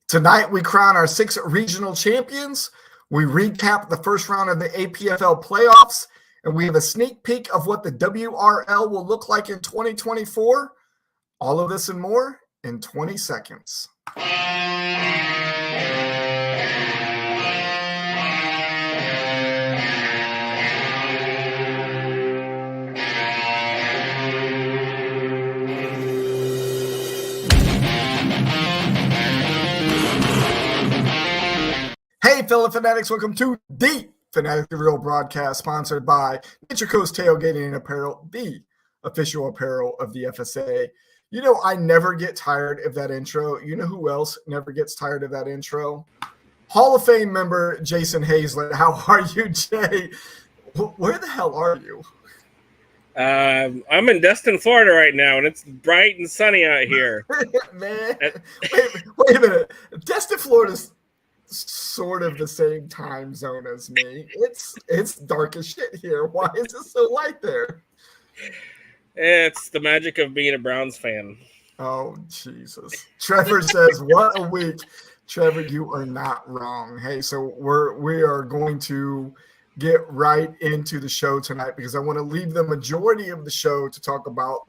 Tonight, we crown our 6 regional champions. We recap the first round of the APFL Playoffs, and we have a sneak peek of what the WRL will look like in 2024. All of this and more in 20 seconds. Hey, fellow fanatics, welcome to the Fanatically Real broadcast, sponsored by Nature Coast Tailgating and Apparel, the official apparel of the FSA. You know, I never get tired of that intro. You know who else never gets tired of that intro? Hall of Fame member Jason Hazlett. How are you, Jay? Where the hell are you? I'm in Destin, Florida right now, and it's bright and sunny out here. Man, wait a minute. Destin, Florida's sort of the same time zone as me. It's dark as shit here. Why is it so light there? It's the magic of being a Browns fan. Oh, Jesus. Trevor says, what a week. Trevor, you are not wrong. Hey, so we are going to get right into the show tonight because I want to leave the majority of the show to talk about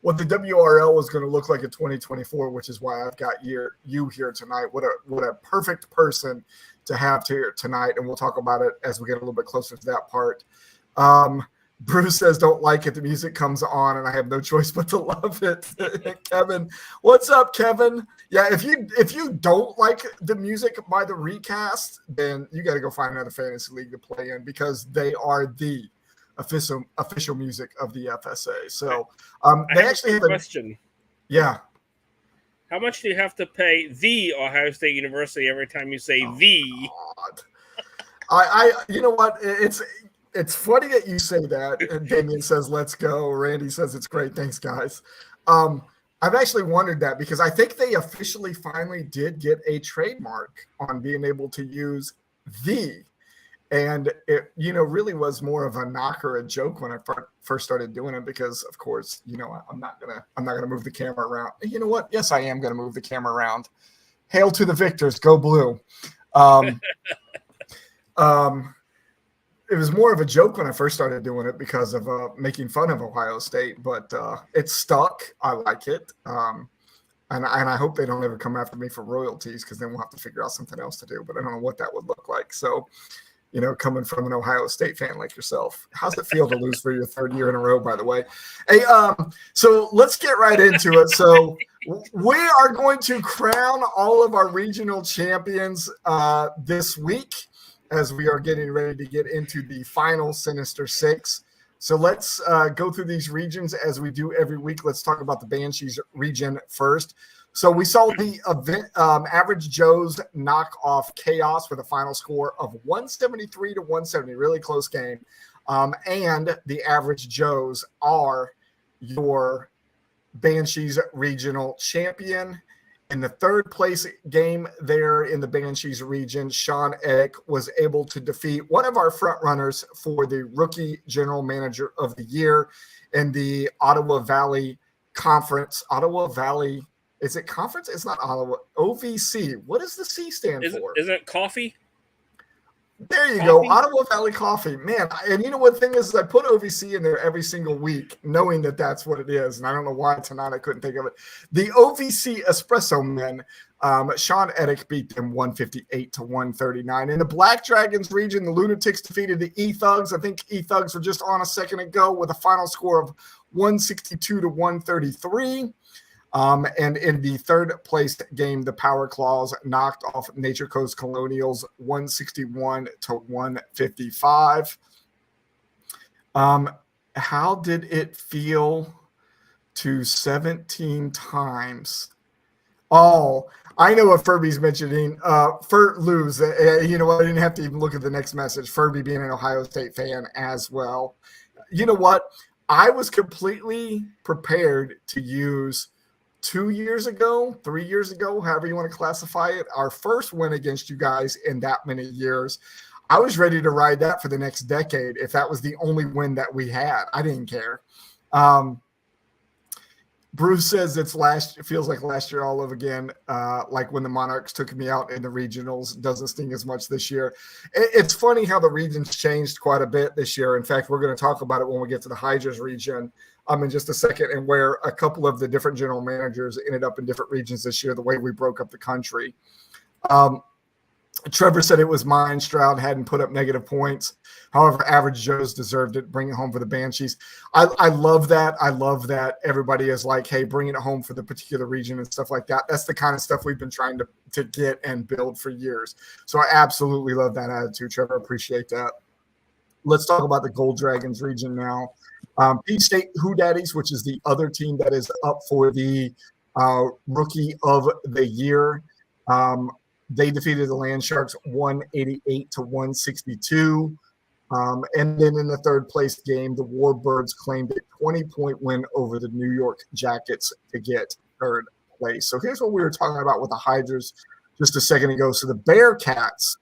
what the WRL is going to look like in 2024, which is why I've got you here tonight. What a perfect person to have here tonight, and we'll talk about it as we get a little bit closer to that part. Bruce says, don't like it. The music comes on, and I have no choice but to love it. Kevin, what's up, Kevin? Yeah, if you don't like the music by the recast, then you got to go find another fantasy league to play in because they are the official music of the FSA. So they actually have a question. Yeah. How much do you have to pay the Ohio State University every time you say the? God. I you know what? It's funny that you say that. And Damien says, let's go. Randy says it's great. Thanks, guys. I've actually wondered that because I think they officially finally did get a trademark on being able to use the. And it, really was more of a knock or a joke when I first started doing it because, of course, I'm not gonna move the camera around. You know what? Yes, I am gonna move the camera around. Hail to the victors, go blue. It was more of a joke when I first started doing it because of making fun of Ohio State, but it's stuck. I like it. And I hope they don't ever come after me for royalties because then we'll have to figure out something else to do. But I don't know what that would look like. So, coming from an Ohio State fan like yourself, how's it feel to lose for your third year in a row, by the way? Hey, so let's get right into it. So we are going to crown all of our regional champions this week as we are getting ready to get into the final Sinister Six. So let's go through these regions as we do every week. Let's talk about the Banshees region first. So we saw the event, Average Joe's knock off Chaos with a final score of 173 to 170, really close game. And the Average Joes are your Banshees regional champion. In the third place game there in the Banshees region, Sean Edick was able to defeat one of our front runners for the Rookie General Manager of the Year in the Ottawa Valley Conference. Ottawa Valley. Is it conference? It's not Ottawa. OVC. What does the C stand for? Isn't it coffee? There you go. Ottawa Valley Coffee. Man, and you know what the thing is I put OVC in there every single week knowing that that's what it is, and I don't know why tonight I couldn't think of it. The OVC Espresso Men, Sean Edick beat them 158 to 139. In the Black Dragons region, the Lunatics defeated the E-Thugs. I think E-Thugs were just on a second ago with a final score of 162 to 133. And in the third place game, the Power Claws knocked off Nature Coast Colonials 161 to 155. How did it feel to 17 times? Oh, I know what Furby's mentioning. Lose. You know what? I didn't have to even look at the next message. Furby being an Ohio State fan as well. You know what? I was completely prepared to use 2 years ago, 3 years ago, however you want to classify it, our first win against you guys in that many years. I was ready to ride that for the next decade if that was the only win that we had. I didn't care. Bruce says it feels like last year all over again. Like when the Monarchs took me out in the regionals, doesn't sting as much this year. It's funny how the regions changed quite a bit this year. In fact, we're going to talk about it when we get to the Hydras region in just a second, and where a couple of the different general managers ended up in different regions this year, the way we broke up the country. Trevor said it was mine. Stroud hadn't put up negative points. However, Average Joe's deserved it. Bring it home for the Banshees. I love that. I love that everybody is like, hey, bring it home for the particular region and stuff like that. That's the kind of stuff we've been trying to get and build for years. So I absolutely love that attitude, Trevor. Appreciate that. Let's talk about the Gold Dragons region now. Peach State Hoodaddies, which is the other team that is up for the Rookie of the Year. They defeated the Land Sharks 188-162. And then in the third place game, the Warbirds claimed a 20-point win over the New York Jackets to get third place. So here's what we were talking about with the Hydras just a second ago. So the Bearcats,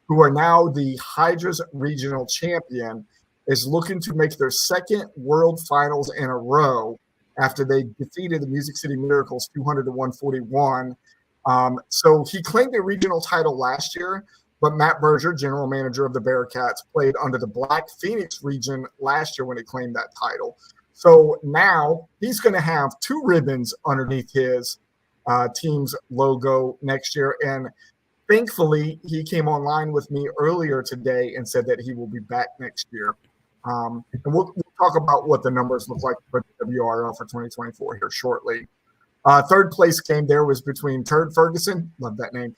who are now the Hydras regional champion, is looking to make their second World Finals in a row after they defeated the Music City Miracles 200-141. So he claimed the regional title last year, but Matt Berger, general manager of the Bearcats, played under the Black Phoenix region last year when he claimed that title. So now he's going to have two ribbons underneath his team's logo next year. And thankfully, he came online with me earlier today and said that he will be back next year. And we'll talk about what the numbers look like for WRL for 2024 here shortly. Third place game there was between Turd Ferguson, love that name,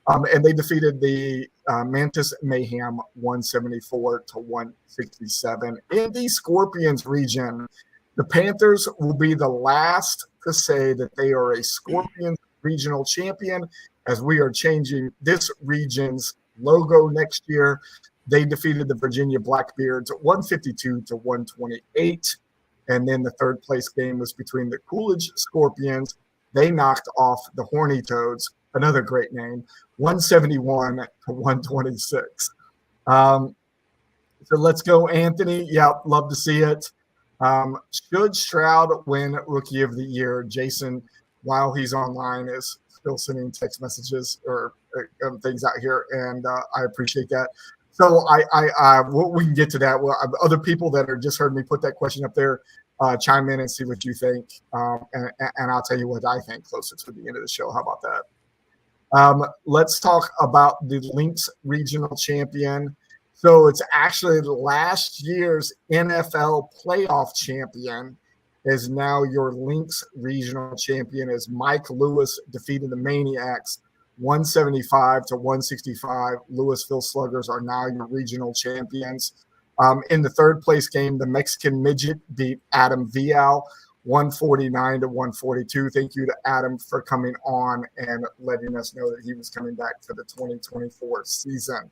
and they defeated the Mantis Mayhem 174-167. In the Scorpions region, the Panthers will be the last to say that they are a Scorpions regional champion, as we are changing this region's logo next year. They defeated the Virginia Blackbeards 152-128. And then the third place game was between the Coolidge Scorpions. They knocked off the Horny Toads, another great name, 171-126. So let's go, Anthony. Yeah, love to see it. Should Stroud win Rookie of the Year? Jason, while he's online, is still sending text messages or things out here, and I appreciate that. So we can get to that. Well, other people that are just heard me put that question up there, chime in and see what you think, and I'll tell you what I think closer to the end of the show. How about that? Let's talk about the Lynx Regional Champion. So it's actually last year's NFL Playoff Champion is now your Lynx Regional Champion, as Mike Lewis defeated the Maniacs 175-165. Louisville Sluggers are now your regional champions. In the third place game, the Mexican Midget beat Adam Vial 149-142. Thank you to Adam for coming on and letting us know that he was coming back for the 2024 season.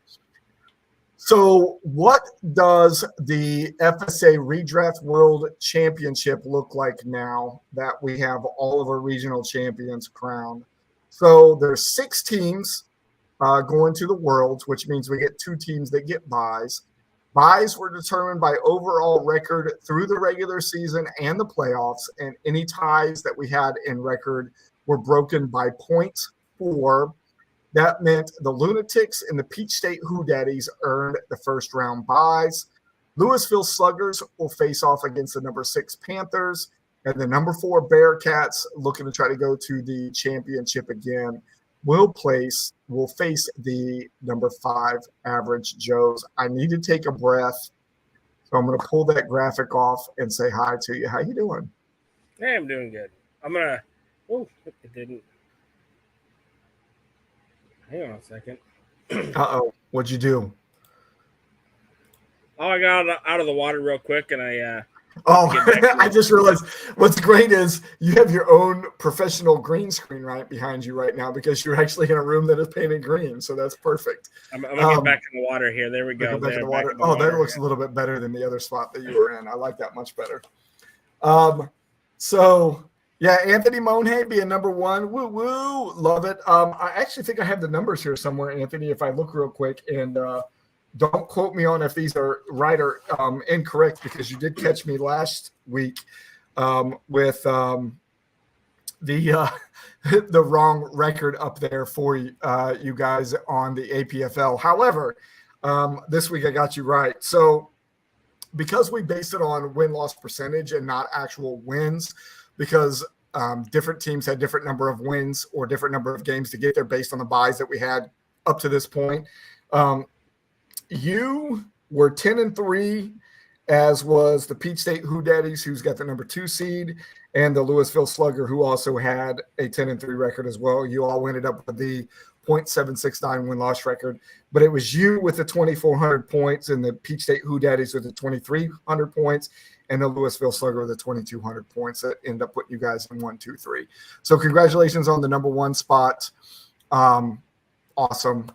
So what does the FSA Redraft World Championship look like now that we have all of our regional champions crowned? So there's 6 teams going to the Worlds, which means we get 2 teams that get buys. Buys were determined by overall record through the regular season and the playoffs, and any ties that we had in record were broken by 0.4. That meant the Lunatics and the Peach State Hoodaddies earned the first round buys. Louisville Sluggers will face off against the number 6 Panthers, and the number 4 Bearcats, looking to try to go to the championship again, will face the number 5 Average Joes. I need to take a breath, so I'm going to pull that graphic off and say hi to you. How you doing? Hey, I'm doing good. I'm going to – oh, it didn't. Hang on a second. Uh-oh. What'd you do? Oh, I got out of the water real quick, and I I just realized what's great is you have your own professional green screen right behind you right now, because you're actually in a room that is painted green. So that's perfect. I'm going to get back in the water here. There we go. Back in the water. That looks a little bit better than the other spot that you were in. I like that much better. So, yeah, Anthony Monhay being number 1. Woo, woo. Love it. I actually think I have the numbers here somewhere, Anthony, if I look real quick. And don't quote me on if these are right or incorrect, because you did catch me last week with the the wrong record up there for you guys on the APFL. However, this week I got you right. So because we based it on win-loss percentage and not actual wins, because different teams had different number of wins or different number of games to get there based on the buys that we had up to this point. You were 10-3, as was the Peach State Who Daddies, who's got the number 2 seed, and the Louisville Slugger, who also had a 10-3 record as well. You all ended up with the .769 win-loss record, but it was you with the 2,400 points and the Peach State Who Daddies with the 2,300 points and the Louisville Slugger with the 2,200 points that ended up putting you guys in 1, 2, 3. So congratulations on the number 1 spot. Awesome.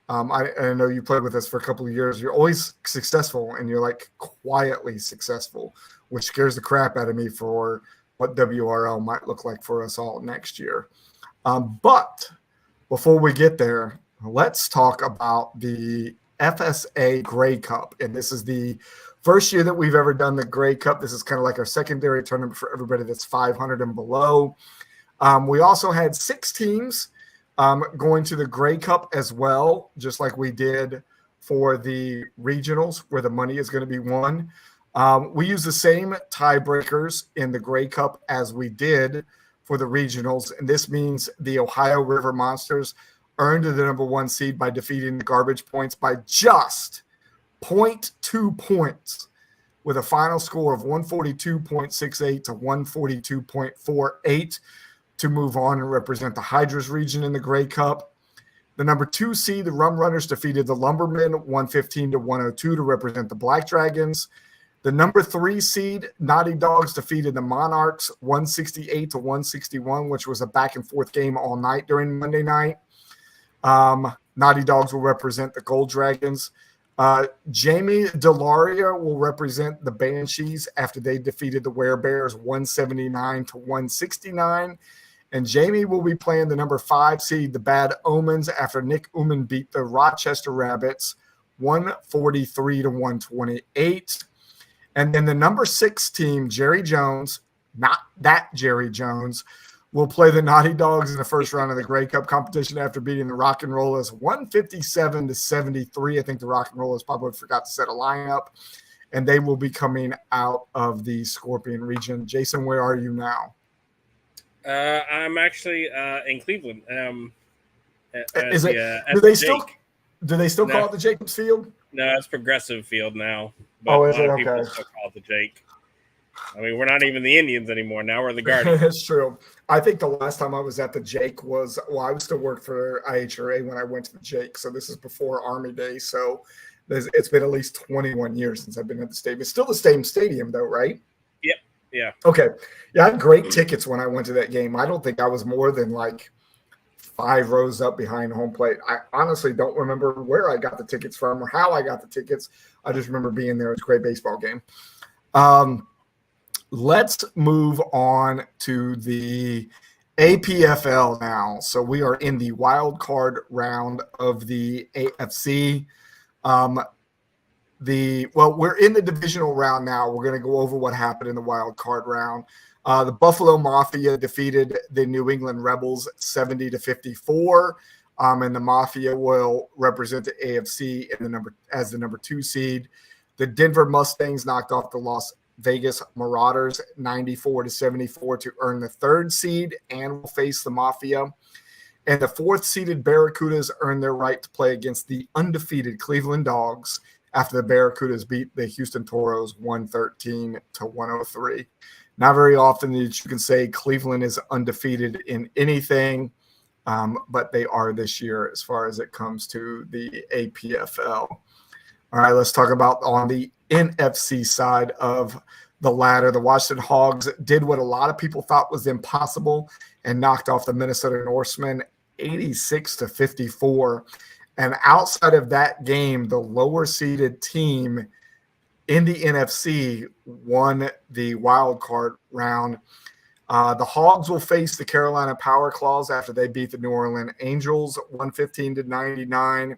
I know you played with us for a couple of years. You're always successful, and you're like quietly successful, which scares the crap out of me for what WRL might look like for us all next year. But before we get there, let's talk about the FSA Grey Cup. And this is the first year that we've ever done the Grey Cup. This is kind of like our secondary tournament for everybody that's 500 and below. We also had 6 teams going to the Grey Cup as well, just like we did for the regionals where the money is going to be won. We use the same tiebreakers in the Grey Cup as we did for the regionals, and this means the Ohio River Monsters earned the number 1 seed by defeating the Garbage Points by just 0.2 points with a final score of 142.68 to 142.48 to move on and represent the Hydras region in the Grey Cup. The number 2 seed, the Rum Runners, defeated the Lumbermen 115 to 102 to represent the Black Dragons. The number 3 seed, Naughty Dogs, defeated the Monarchs 168 to 161, which was a back-and-forth game all night during Monday night. Naughty Dogs will represent the Gold Dragons. Jamie Delaria will represent the Banshees after they defeated the Werebears 179 to 169. And Jamie will be playing the number 5 seed, the Bad Omens, after Nick Uman beat the Rochester Rabbits 143 to 128. And then the number 6 team, Jerry Jones, not that Jerry Jones, will play the Naughty Dogs in the first round of the Grey Cup competition after beating the Rock and Rollers 157 to 73. I think the Rock and Rollers probably forgot to set a lineup, and they will be coming out of the Scorpion region. Jason, where are you now? I'm actually in Cleveland. Do they still call it the Jacobs Field? No, it's Progressive Field now. But Oh, a is lot it? of people Okay. still call it the Jake. I mean, we're not even the Indians anymore. Now we're the Guardians. That's true. I think the last time I was at the Jake was, I was still working for IHRA when I went to the Jake. So this is before Army Day. So it's been at least 21 years since I've been at the stadium. It's still the same stadium though, right? Yep. Yeah. Okay. Yeah, I had great tickets when I went to that game. I don't think I was more than like 5 rows up behind home plate. I honestly don't remember where I got the tickets from or how I got the tickets. I just remember being there. It's a great baseball game. Let's move on to the APFL now. So we are in the wild card round of the AFC. We're in the divisional round now. We're going to go over what happened in the wild card round. The Buffalo Mafia defeated the New England Rebels 70 to 54. And the Mafia will represent the AFC as the number 2 seed. The Denver Mustangs knocked off the Las Vegas Marauders 94 to 74 to earn the 3rd seed and will face the Mafia. And the 4th seeded Barracudas earned their right to play against the undefeated Cleveland Dogs after the Barracudas beat the Houston Toros 113 to 103. Not very often that you can say Cleveland is undefeated in anything, but they are this year as far as it comes to the APFL. All right, let's talk about on the NFC side of the ladder. The Washington Hogs did what a lot of people thought was impossible and knocked off the Minnesota Norsemen 86 to 54. And outside of that game, the lower seeded team in the NFC won the wild card round. The Hogs will face the Carolina Power Claws after they beat the New Orleans Angels 115 to 99.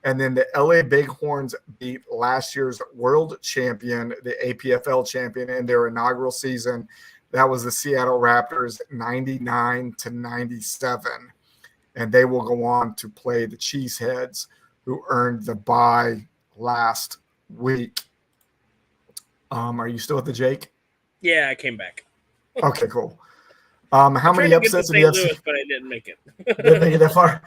And then the LA Bighorns beat last year's world champion, the APFL champion, in their inaugural season That was the Seattle Raptors 99-97. And they will go on to play the Cheeseheads, who earned the bye last week. Are you still at the Jake? Yeah, I came back. Okay, cool. How many upsets in the St. NFC? Louis, but I didn't make it. Didn't make it that far.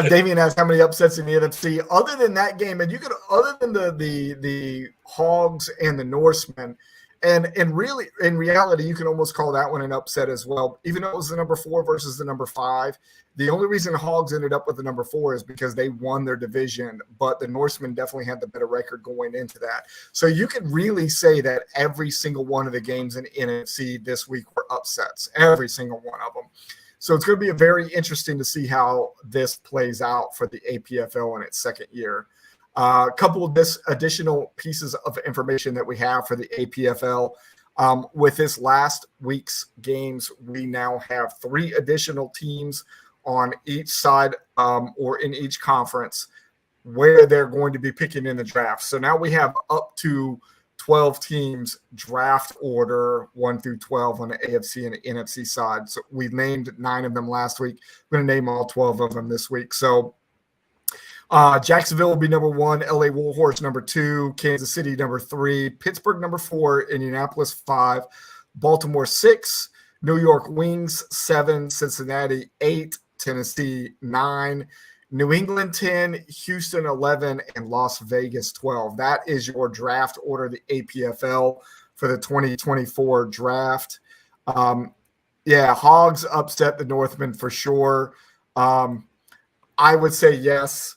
Damien asked how many upsets in the NFC. Other than that game, and you could, other than the Hogs and the Norsemen, and really in reality, you can almost call that one an upset as well. Even though it was the number 4 versus the number 5, the only reason the Hogs ended up with the number 4 is because they won their division, but the Norsemen definitely had the better record going into that. So you could really say that every single one of the games in NFC this week were upsets, every single one of them. So it's going to be very interesting to see how this plays out for the APFL in its second year. A couple of additional pieces of information that we have for the APFL. With this last week's games, we now have 3 additional teams on each side or in each conference where they're going to be picking in the draft. So now we have up to 12 teams draft order 1 through 12 on the AFC and the NFC side. So we named 9 of them last week. We're going to name all 12 of them this week. So Jacksonville will be number 1, LA Warhorse number 2, Kansas City number 3, Pittsburgh number 4, Indianapolis 5, Baltimore 6, New York Wings 7, Cincinnati 8, Tennessee 9, New England 10, Houston 11, and Las Vegas 12. That is your draft order, the APFL for the 2024 draft. Hogs upset the Northmen for sure. I would say yes.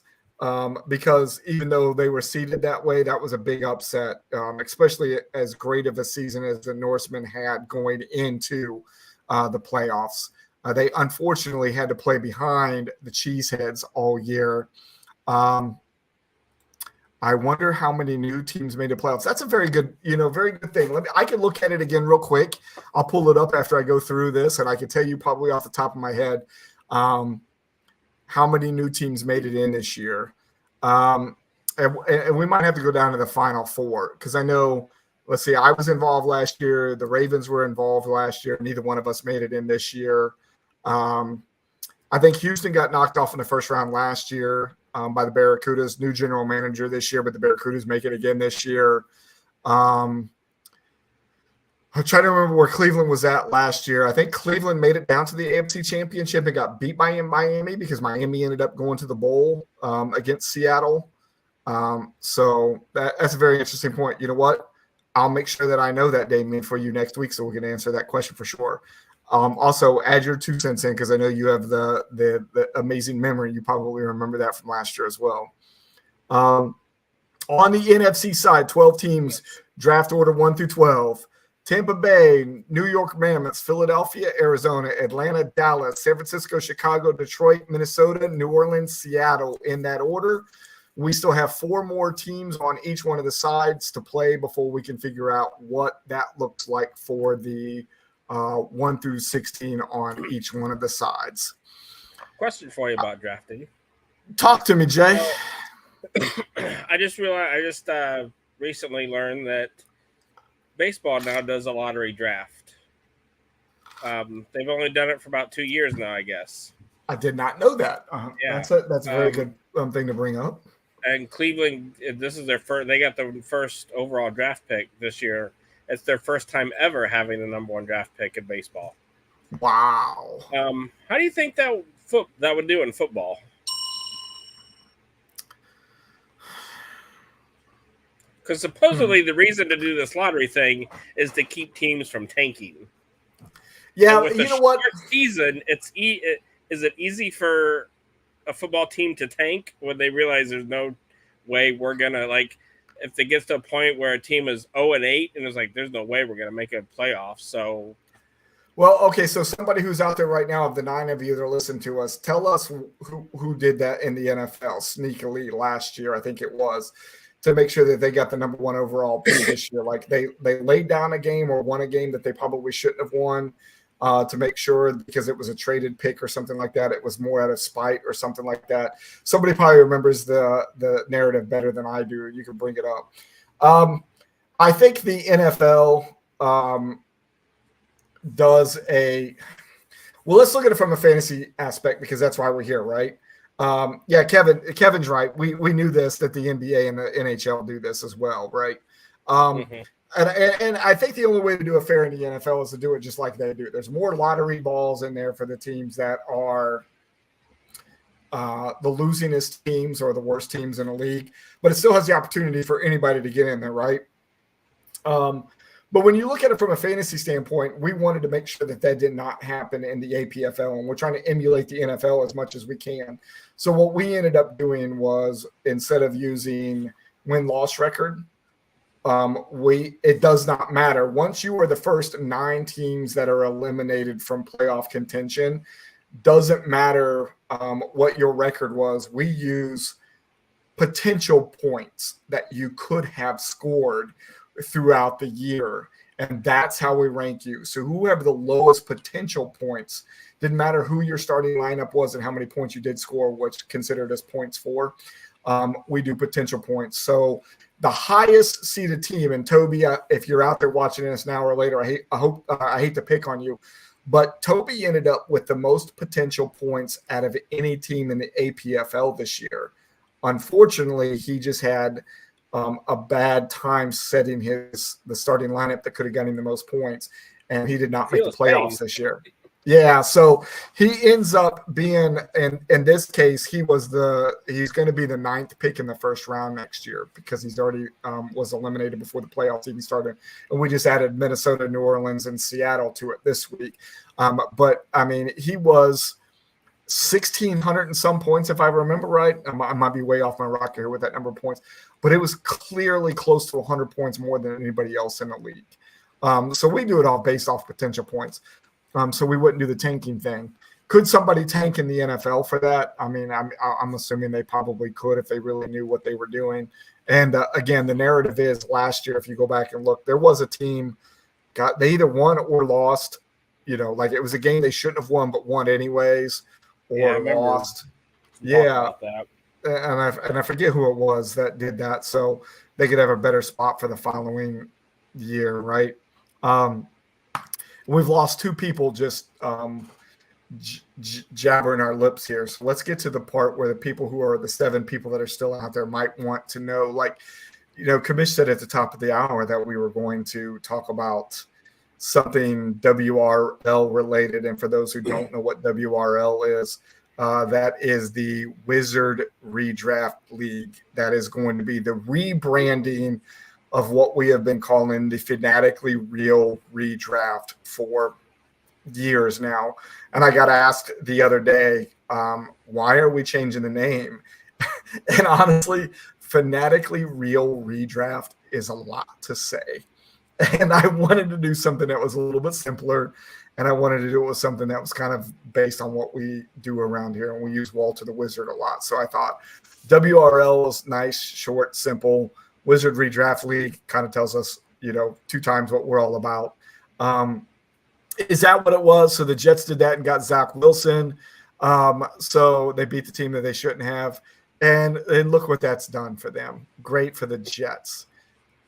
Because even though they were seeded that way, that was a big upset, especially as great of a season as the Norsemen had going into the playoffs. They unfortunately had to play behind the Cheeseheads all year. I wonder how many new teams made the playoffs. That's a very good thing. I can look at it again real quick. I'll pull it up after I go through this, and I can tell you probably off the top of my head how many new teams made it in this year. And we might have to go down to the Final 4 because I know, let's see, I was involved last year. The Ravens were involved last year. Neither one of us made it in this year. I think Houston got knocked off in the first round last year by the Barracudas. New general manager this year, but the Barracudas make it again this year. I'm trying to remember where Cleveland was at last year. I think Cleveland made it down to the AFC Championship and got beat by Miami because Miami ended up going to the bowl against Seattle. So that's a very interesting point. You know what? I'll make sure that I know that, Damien, for you next week so we can answer that question for sure. Also, add your 2 cents in because I know you have the amazing memory. You probably remember that from last year as well. On the NFC side, 12 teams, draft order 1 through 12. Tampa Bay, New York Mammoths, Philadelphia, Arizona, Atlanta, Dallas, San Francisco, Chicago, Detroit, Minnesota, New Orleans, Seattle in that order. We still have 4 more teams on each one of the sides to play before we can figure out what that looks like for the 1 through 16 on each one of the sides. Question for you about drafting. Talk to me, Jay. I just realized, recently learned that baseball now does a lottery draft. They've only done it for about 2 years now, I guess. I did not know that. Yeah. That's a very good thing to bring up. And Cleveland, this is their first. They got the first overall draft pick this year. It's their first time ever having the number 1 draft pick in baseball. Wow. How do you think that would do in football? Because supposedly the reason to do this lottery thing is to keep teams from tanking. Yeah, you know what? Season, is it easy for a football team to tank when they realize there's no way we're gonna, like, if it gets to a point where a team is 0-8 and it's like there's no way we're gonna make a playoff. So, well, okay, so somebody who's out there right now, of the 9 of you that are listening to us, tell us who did that in the NFL sneakily last year. I think it was, to make sure that they got the number 1 overall pick this year. Like they laid down a game or won a game that they probably shouldn't have won to make sure, because it was a traded pick or something like that. It was more out of spite or something like that. Somebody probably remembers the narrative better than I do. You can bring it up. I think the NFL does a well. Let's look at it from a fantasy aspect because that's why we're here, right? Yeah, Kevin's right. We knew this that the NBA and the NHL do this as well, right? Mm-hmm. And I think the only way to do it fair in the NFL is to do it just like they do. There's more lottery balls in there for the teams that are the losingest teams or the worst teams in the league, but it still has the opportunity for anybody to get in there, right? But when you look at it from a fantasy standpoint, we wanted to make sure that that did not happen in the APFL, and we're trying to emulate the NFL as much as we can. So what we ended up doing was instead of using win-loss record, it does not matter. Once you are the first 9 teams that are eliminated from playoff contention, doesn't matter what your record was. We use potential points that you could have scored throughout the year, and that's how we rank you. So whoever the lowest potential points, didn't matter who your starting lineup was and how many points you did score, which considered as points for, we do potential points. So the highest seeded team, and Toby, if you're out there watching this now or later, I hate to pick on you, but Toby ended up with the most potential points out of any team in the APFL this year. Unfortunately, he just had a bad time setting the starting lineup that could have gotten him the most points, and he did not make the playoffs this year. Yeah, so he ends up being in this case he's going to be the 9th pick in the first round next year because he's already was eliminated before the playoffs even started, and we just added Minnesota, New Orleans, and Seattle to it this week. But I mean, he was 1,600 and some points, if I remember right. I might be way off my rocker here with that number of points, but it was clearly close to 100 points more than anybody else in the league. So we do it all based off potential points. So we wouldn't do the tanking thing. Could somebody tank in the NFL for that? I mean, I'm assuming they probably could if they really knew what they were doing. And again, the narrative is last year, if you go back and look, there was a team, they either won or lost. Like it was a game they shouldn't have won, but won anyways. Or lost. Yeah. And I forget who it was that did that. So they could have a better spot for the following year, right? We've lost 2 people just jabbering our lips here. So let's get to the part where the people who are the 7 people that are still out there might want to know. Like, Kamish said at the top of the hour that we were going to talk about something WRL related. And for those who don't know what WRL is, that is the Wizard Redraft League. That is going to be the rebranding of what we have been calling the Fanatically Real Redraft for years now. And I got asked the other day, why are we changing the name? And honestly, Fanatically Real Redraft is a lot to say. And I wanted to do something that was a little bit simpler, and I wanted to do it with something that was kind of based on what we do around here, and we use Walter the Wizard a lot. So I thought WRL is nice, short, simple. Wizard Redraft League kind of tells us, 2 times what we're all about. Is that what it was? So the Jets did that and got Zach Wilson. So they beat the team that they shouldn't have. And look what that's done for them. Great for the Jets.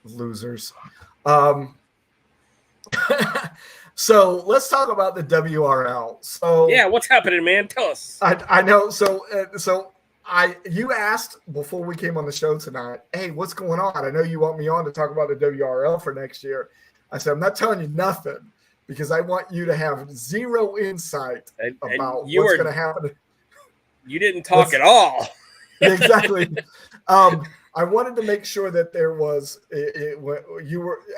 Losers. So let's talk about the WRL. So yeah, what's happening, man? Tell us. I know. So you asked before we came on the show tonight, hey, what's going on? I know you want me on to talk about the WRL for next year. I said, I'm not telling you nothing because I want you to have zero insight about what's going to happen. You didn't talk at all. Exactly. I wanted to make sure that there was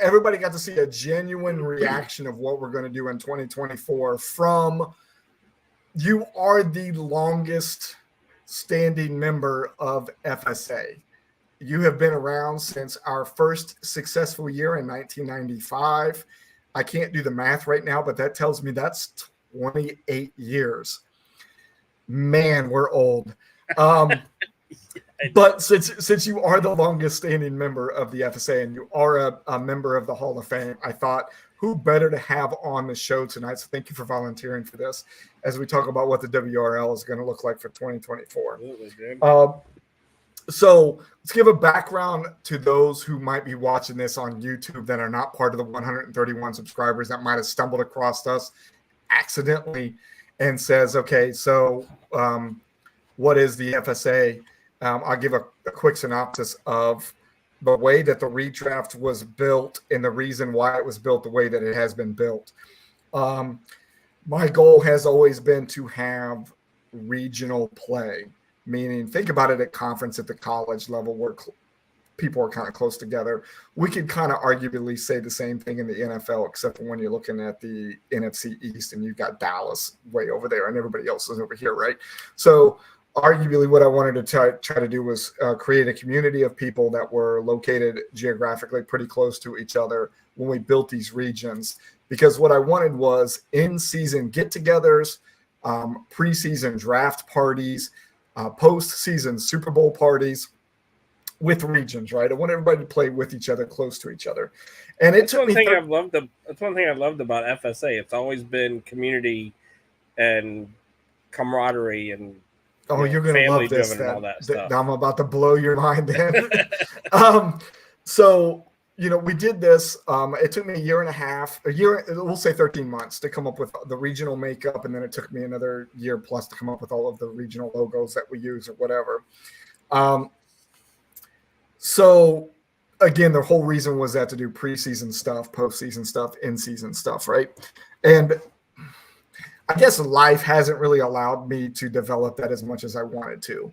everybody got to see a genuine reaction of what we're going to do in 2024 from you are the longest standing member of FSA. You have been around since our first successful year in 1995. I can't do the math right now, but that tells me that's 28 years. Man, we're old. But since you are the longest standing member of the FSA and you are a member of the Hall of Fame, I thought who better to have on the show tonight. So thank you for volunteering for this as we talk about what the WRL is going to look like for 2024. So let's give a background to those who might be watching this on YouTube that are not part of the 131 subscribers that might have stumbled across us accidentally and says, okay, so what is the FSA? I'll give a quick synopsis of the way that the redraft was built and the reason why it was built the way that it has been built. My goal has always been to have regional play, meaning think about it at conference at the college level where people are kind of close together. We could kind of arguably say the same thing in the NFL, except for when you're looking at the NFC East and you've got Dallas way over there and everybody else is over here, right? So arguably what I wanted to try to do was create a community of people that were located geographically pretty close to each other when we built these regions, because what I wanted was in-season get-togethers, preseason draft parties, postseason Super Bowl parties with regions, right? I want everybody to play with each other, close to each other. And that's one thing I've loved. That's one thing I loved about FSA. It's always been community and camaraderie and you're going to love this. And all that stuff. I'm about to blow your mind then. So, we did this. It took me a year and a half, we'll say 13 months to come up with the regional makeup. And then it took me another year plus to come up with all of the regional logos that we use or whatever. So again, the whole reason was that to do preseason stuff, postseason stuff, in-season stuff, right? And I guess life hasn't really allowed me to develop that as much as I wanted to.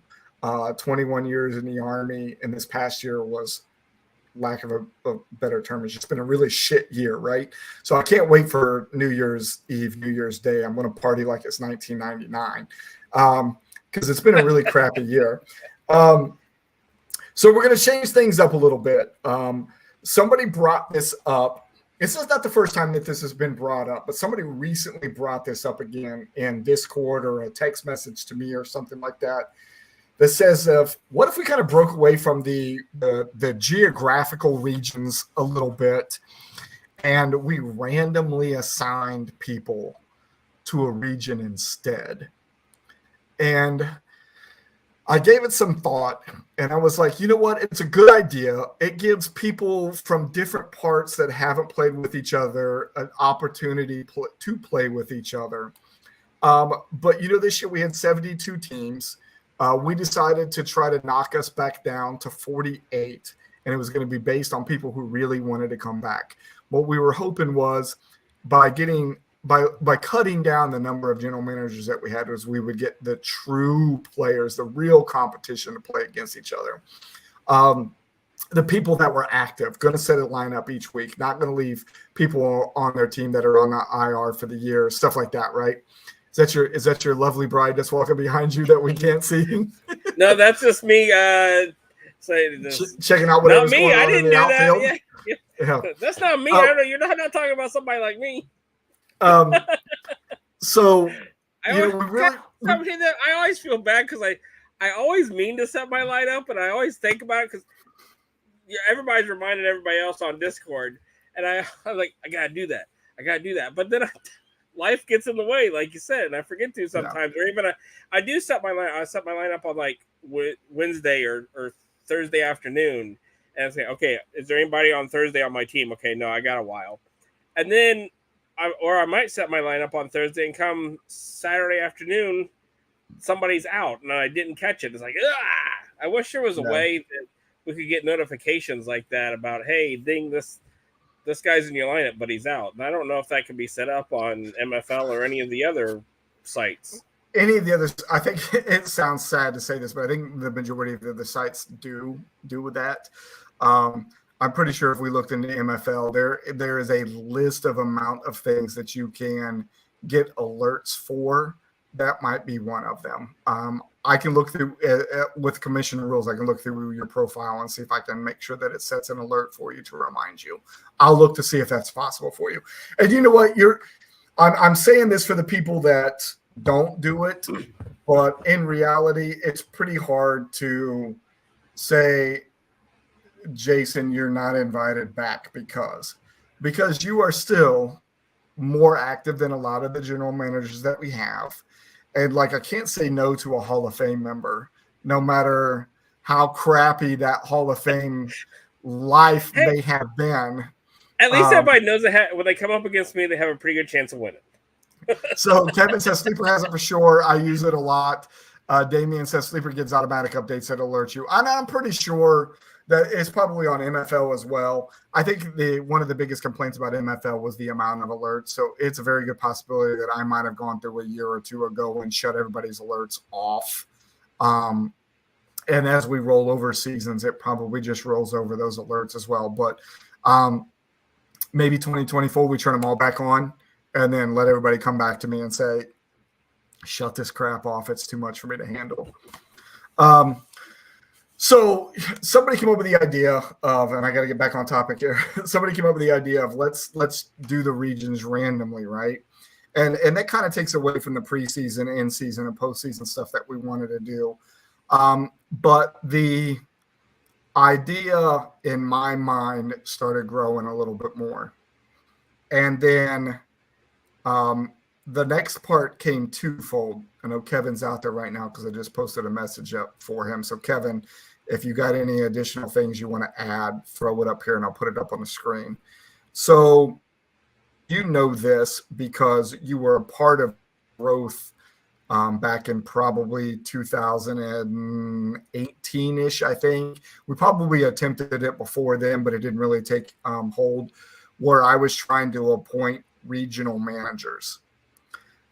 21 years in the Army, and this past year was, lack of a better term, it's just been a really shit year, right? So I can't wait for New Year's Eve, New Year's Day. I'm going to party like it's 1999 because it's been a really crappy year. So we're going to change things up a little bit. Somebody brought this up. This is not the first time that this has been brought up, but somebody recently brought this up again in Discord or a text message to me or something like that says, what if we kind of broke away from the geographical regions a little bit and we randomly assigned people to a region instead? And I gave it some thought, and I was like, you know what? It's a good idea. It gives people from different parts that haven't played with each other an opportunity to play with each other. But, this year we had 72 teams. We decided to try to knock us back down to 48, and it was going to be based on people who really wanted to come back. What we were hoping was by cutting down the number of general managers that we had was we would get the true players, the real competition to play against each other. The people that were active, going to set a lineup each week, not going to leave people on their team that are on the IR for the year, stuff like that, right? Is that your lovely bride that's walking behind you that we can't see? No, that's just me checking out whatever's going on I didn't in the do outfield. That. Yeah. That's not me. You're not talking about somebody like me. So I always feel bad because I always mean to set my light up, and I always think about it because everybody's reminding everybody else on Discord, and I'm like, I gotta do that, but then life gets in the way, like you said, and I forget to sometimes. Yeah. Or even I do set my line. I set my lineup on like Wednesday or Thursday afternoon, and I say, okay, is there anybody on Thursday on my team? Okay, no, I got a while, and then. I might set my lineup on Thursday and come Saturday afternoon, somebody's out and I didn't catch it. It's like, I wish there was a way that we could get notifications like that about, hey, ding, this guy's in your lineup, but he's out. And I don't know if that can be set up on MFL or any of the other sites. Any of the others, I think it sounds sad to say this, but I think the majority of the sites do with that. I'm pretty sure if we looked into MFL, there is a list of amount of things that you can get alerts for. That might be one of them. I can look through with commission rules. I can look through your profile and see if I can make sure that it sets an alert for you to remind you. I'll look to see if that's possible for you. And you know what? I'm saying this for the people that don't do it, but in reality, it's pretty hard to say, Jason, you're not invited back because you are still more active than a lot of the general managers that we have. And like, I can't say no to a Hall of Fame member, no matter how crappy that Hall of Fame life Hey, may have been. at least everybody knows that when they come up against me, they have a pretty good chance of winning. So Kevin says Sleeper has it for sure. I use it a lot. Damien says Sleeper gives automatic updates that alert you. I'm pretty sure that it's probably on MFL as well. I think one of the biggest complaints about MFL was the amount of alerts. So it's a very good possibility that I might have gone through a year or two ago and shut everybody's alerts off. And as we roll over seasons, it probably just rolls over those alerts as well. But maybe 2024, we turn them all back on and then let everybody come back to me and say, shut this crap off. It's too much for me to handle. So somebody came up with the idea of, and I got to get back on topic here. Somebody came up with the idea of let's do the regions randomly, right? And that kind of takes away from the preseason, in-season, and postseason stuff that we wanted to do. But the idea in my mind started growing a little bit more. And then the next part came twofold. I know Kevin's out there right now because I just posted a message up for him. So Kevin, if you got any additional things you want to add, throw it up here and I'll put it up on the screen. So you know this because you were a part of growth back in probably 2018-ish, I think. We probably attempted it before then, but it didn't really take hold, where I was trying to appoint regional managers.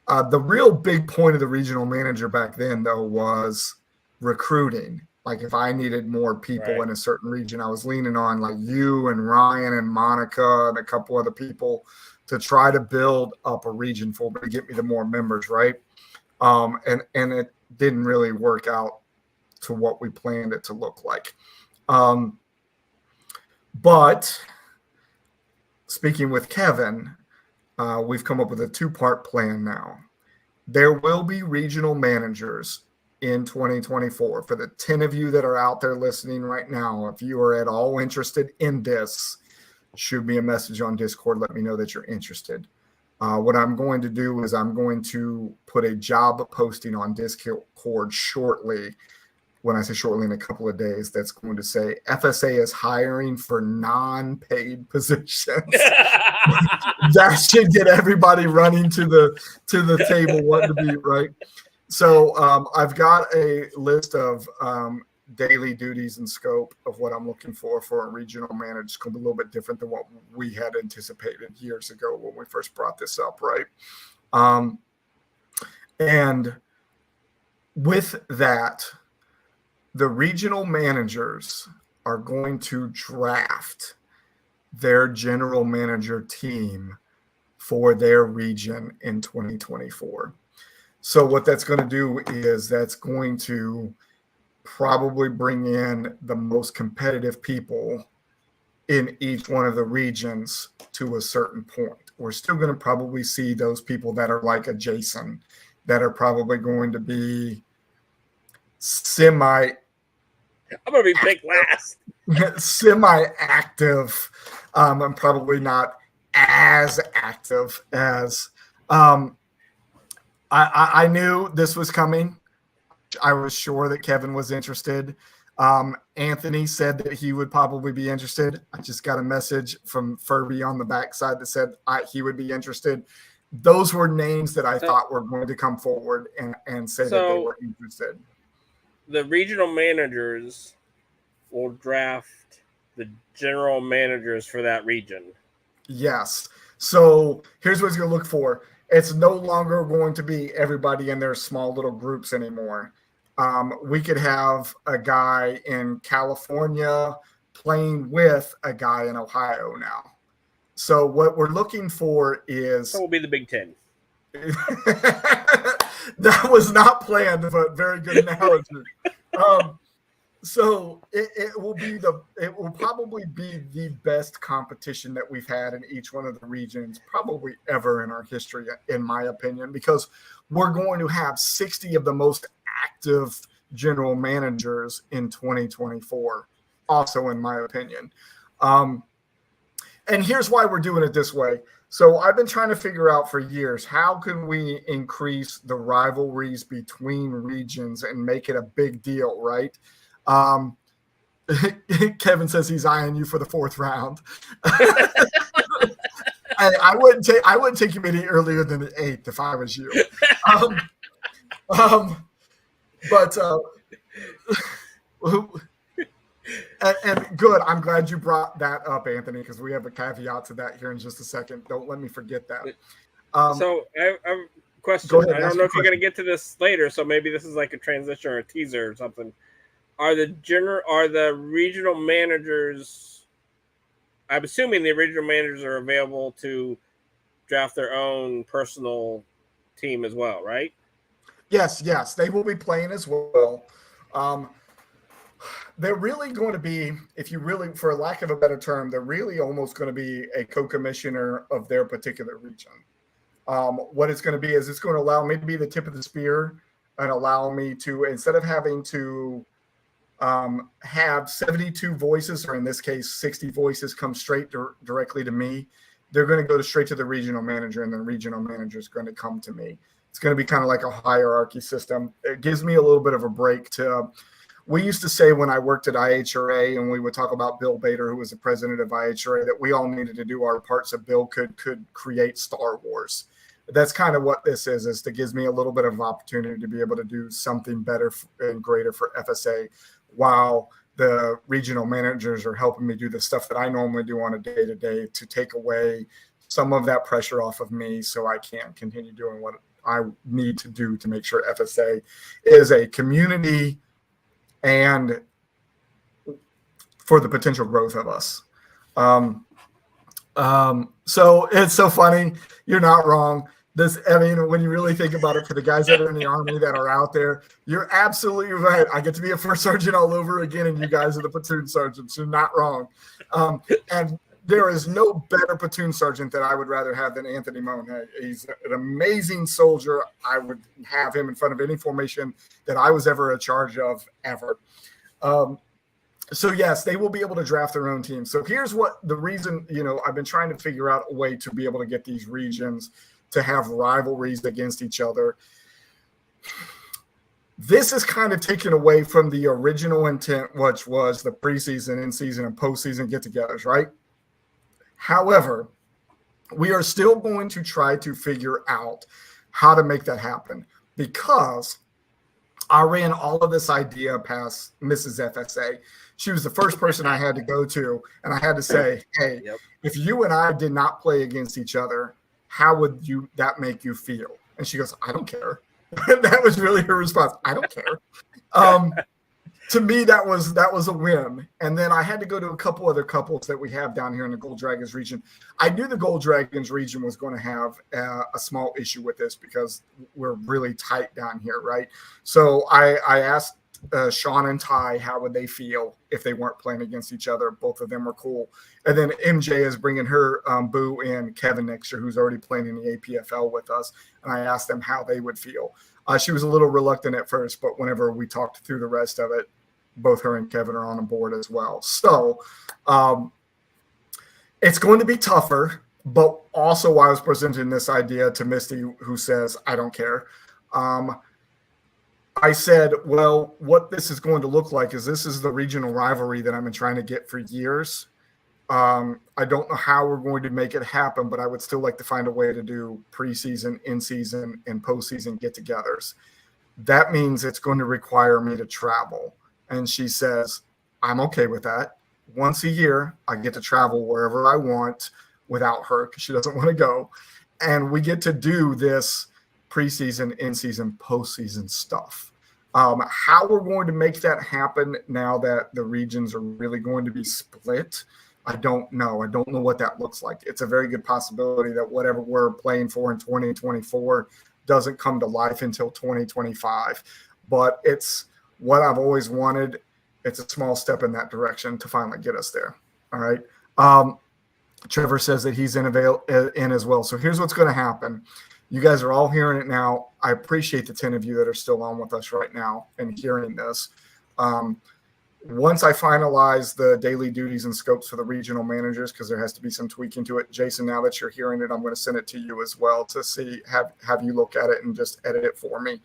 The real big point of the regional manager back then, though, was recruiting. Like if I needed more people in a certain region, I was leaning on like you and Ryan and Monica and a couple other people to try to build up a region for me to get me the more members, right? And it didn't really work out to what we planned it to look like. But speaking with Kevin, we've come up with a 2-part plan now. There will be regional managers in 2024. For the 10 of you that are out there listening right now, if you are at all interested in this, shoot me a message on Discord. Let me know that you're interested. What I'm going to do is I'm going to put a job posting on Discord shortly. When I say shortly, in a couple of days, that's going to say FSA is hiring for non-paid positions. That should get everybody running to the table wanting to be right. So I've got a list of daily duties and scope of what I'm looking for a regional manager. It's going to be a little bit different than what we had anticipated years ago when we first brought this up, right? And with that, the regional managers are going to draft their general manager team for their region in 2024. So what that's going to do is that's going to probably bring in the most competitive people in each one of the regions to a certain point. We're still going to probably see those people that are like a Jason, that are probably going to be I'm going to be picked last. Semi-active. I'm probably not as active as I knew this was coming. I was sure that Kevin was interested. Anthony said that he would probably be interested. I just got a message from Furby on the backside that said he would be interested. Those were names that I thought were going to come forward and say that they were interested. The regional managers will draft the general managers for that region. Yes. So here's what it's going to look for. It's no longer going to be everybody in their small little groups anymore. We could have a guy in California playing with a guy in Ohio now. So what we're looking for is... That will be the Big Ten. That was not planned, but very good analogy. So it will probably be the best competition that we've had in each one of the regions, probably ever in our history, in my opinion, because we're going to have 60 of the most active general managers in 2024, also in my opinion. And here's why we're doing it this way. So I've been trying to figure out for years, how can we increase the rivalries between regions and make it a big deal, right? Kevin says he's eyeing you for the 4th round. I wouldn't take you any earlier than the 8th if I was you. But and good. I'm glad you brought that up, Anthony, because we have a caveat to that here in just a second. Don't let me forget that. So I have a question. Go ahead, I don't know if you're going to get to this later, so maybe this is like a transition or a teaser or something. Are the regional managers? I'm assuming the regional managers are available to draft their own personal team as well, right? Yes, they will be playing as well. They're really going to be, if you really, for lack of a better term, they're really almost going to be a co-commissioner of their particular region. What it's going to be is it's going to allow me to be the tip of the spear and allow me to, instead of having to have 72 voices, or in this case, 60 voices come straight directly to me, they're going to go straight to the regional manager, and the regional manager is going to come to me. It's going to be kind of like a hierarchy system. It gives me a little bit of a break to, we used to say when I worked at IHRA, and we would talk about Bill Bader, who was the president of IHRA, that we all needed to do our parts so Bill could create Star Wars. That's kind of what this is it gives me a little bit of opportunity to be able to do something better and greater for FSA, while the regional managers are helping me do the stuff that I normally do on a day-to-day to take away some of that pressure off of me so I can continue doing what I need to do to make sure FSA is a community and for the potential growth of us. So it's so funny. You're not wrong. When you really think about it, for the guys that are in the Army that are out there, you're absolutely right. I get to be a first sergeant all over again, and you guys are the platoon sergeants. You're not wrong. And there is no better platoon sergeant that I would rather have than Anthony Monet. He's an amazing soldier. I would have him in front of any formation that I was ever in charge of, ever. So yes, they will be able to draft their own team. So here's what the reason, I've been trying to figure out a way to be able to get these regions to have rivalries against each other. This is kind of taken away from the original intent, which was the preseason, in-season, and postseason get-togethers, right? However, we are still going to try to figure out how to make that happen, because I ran all of this idea past Mrs. FSA. She was the first person I had to go to, and I had to say, hey, if you and I did not play against each other, how would that make you feel? And she goes, I don't care. That was really her response. I don't care. To me, that was a win. And then I had to go to a couple other couples that we have down here in the Gold Dragons region. I knew the Gold Dragons region was going to have a small issue with this because we're really tight down here, right? So I asked Sean and Ty how would they feel if they weren't playing against each other. Both of them were cool. And then MJ is bringing her boo and Kevin next year, who's already playing in the APFL with us. And I asked them how they would feel. She was a little reluctant at first, but whenever we talked through the rest of it, both her and Kevin are on board as well. So it's going to be tougher, but also I was presenting this idea to Misty, who says, I don't care. I said, well, what this is going to look like is this is the regional rivalry that I've been trying to get for years. I don't know how we're going to make it happen, but I would still like to find a way to do preseason, in-season, and postseason get-togethers. That means it's going to require me to travel. And she says, I'm okay with that. Once a year, I get to travel wherever I want without her because she doesn't want to go. And we get to do this preseason, in-season, postseason stuff. How we're going to make that happen now that the regions are really going to be split, I don't know. I don't know what that looks like. It's a very good possibility that whatever we're playing for in 2024 doesn't come to life until 2025. But it's what I've always wanted. It's a small step in that direction to finally get us there. All right. Trevor says that he's in as well. So here's what's going to happen. You guys are all hearing it now. I appreciate the 10 of you that are still on with us right now and hearing this. Once I finalize the daily duties and scopes for the regional managers, because there has to be some tweaking to it, Jason, now that you're hearing it, I'm going to send it to you as well to see, have you look at it and just edit it for me.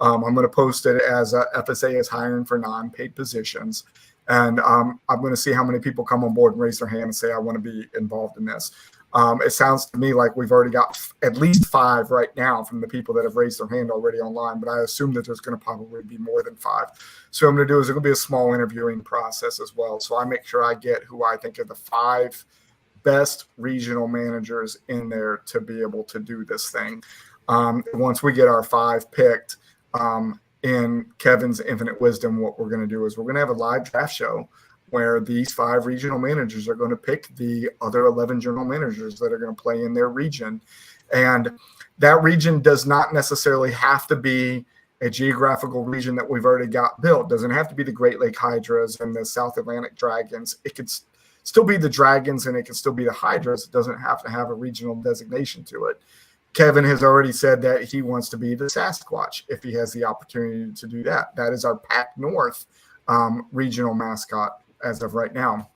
I'm going to post it as FSA is hiring for non-paid positions. And I'm going to see how many people come on board and raise their hand and say, I want to be involved in this. It sounds to me like we've already got at least 5 right now from the people that have raised their hand already online, but I assume that there's going to probably be more than 5. So what I'm going to do is it's going to be a small interviewing process as well. So I make sure I get who I think are the 5 best regional managers in there to be able to do this thing. Once we get our 5 picked, in Kevin's infinite wisdom, what we're going to do is we're going to have a live draft show where these 5 regional managers are going to pick the other 11 general managers that are going to play in their region. And that region does not necessarily have to be a geographical region that we've already got built. It doesn't have to be the Great Lake Hydras and the South Atlantic Dragons. It could still be the Dragons and it can still be the Hydras. It doesn't have to have a regional designation to it. Kevin has already said that he wants to be the Sasquatch if he has the opportunity to do that. That is our Pac North regional mascot as of right now.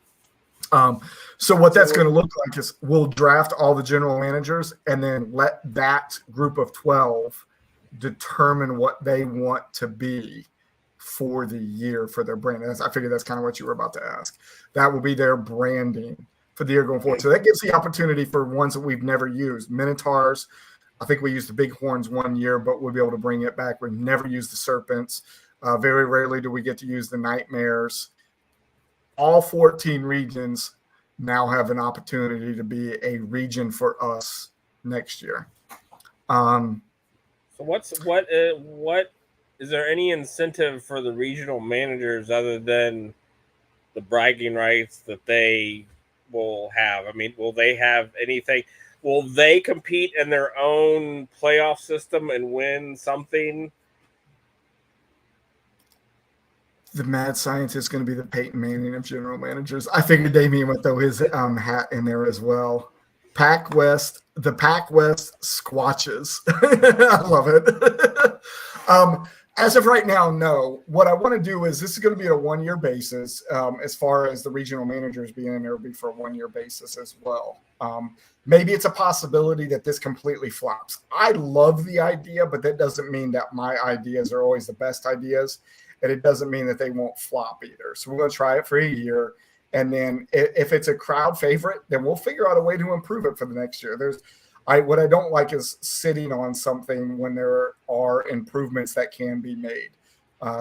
So what that's going to look like is we'll draft all the general managers and then let that group of 12 determine what they want to be for the year for their brand. I figured that's kind of what you were about to ask. That will be their branding for the year going forward. So that gives the opportunity for ones that we've never used. Minotaurs, I think we used the Bighorns one year, but we'll be able to bring it back. We've never used the Serpents. Very rarely do we get to use the Nightmares. All 14 regions now have an opportunity to be a region for us next year. So what is there any incentive for the regional managers other than the bragging rights that they will have? I mean, will they have anything? Will they compete in their own playoff system and win something? The mad scientist is going to be the Peyton Manning of general managers. I figured Damien would throw his hat in there as well. Pac West, the Pac West Squatches. I love it. As of right now, no. What I want to do is this is going to be a 1-year basis. As far as the regional managers being in there, will be for a 1-year basis as well. Maybe it's a possibility that this completely flops. I love the idea, but that doesn't mean that my ideas are always the best ideas. And it doesn't mean that they won't flop either. So we're going to try it for a year. And then if it's a crowd favorite, then we'll figure out a way to improve it for the next year. What I don't like is sitting on something when there are improvements that can be made.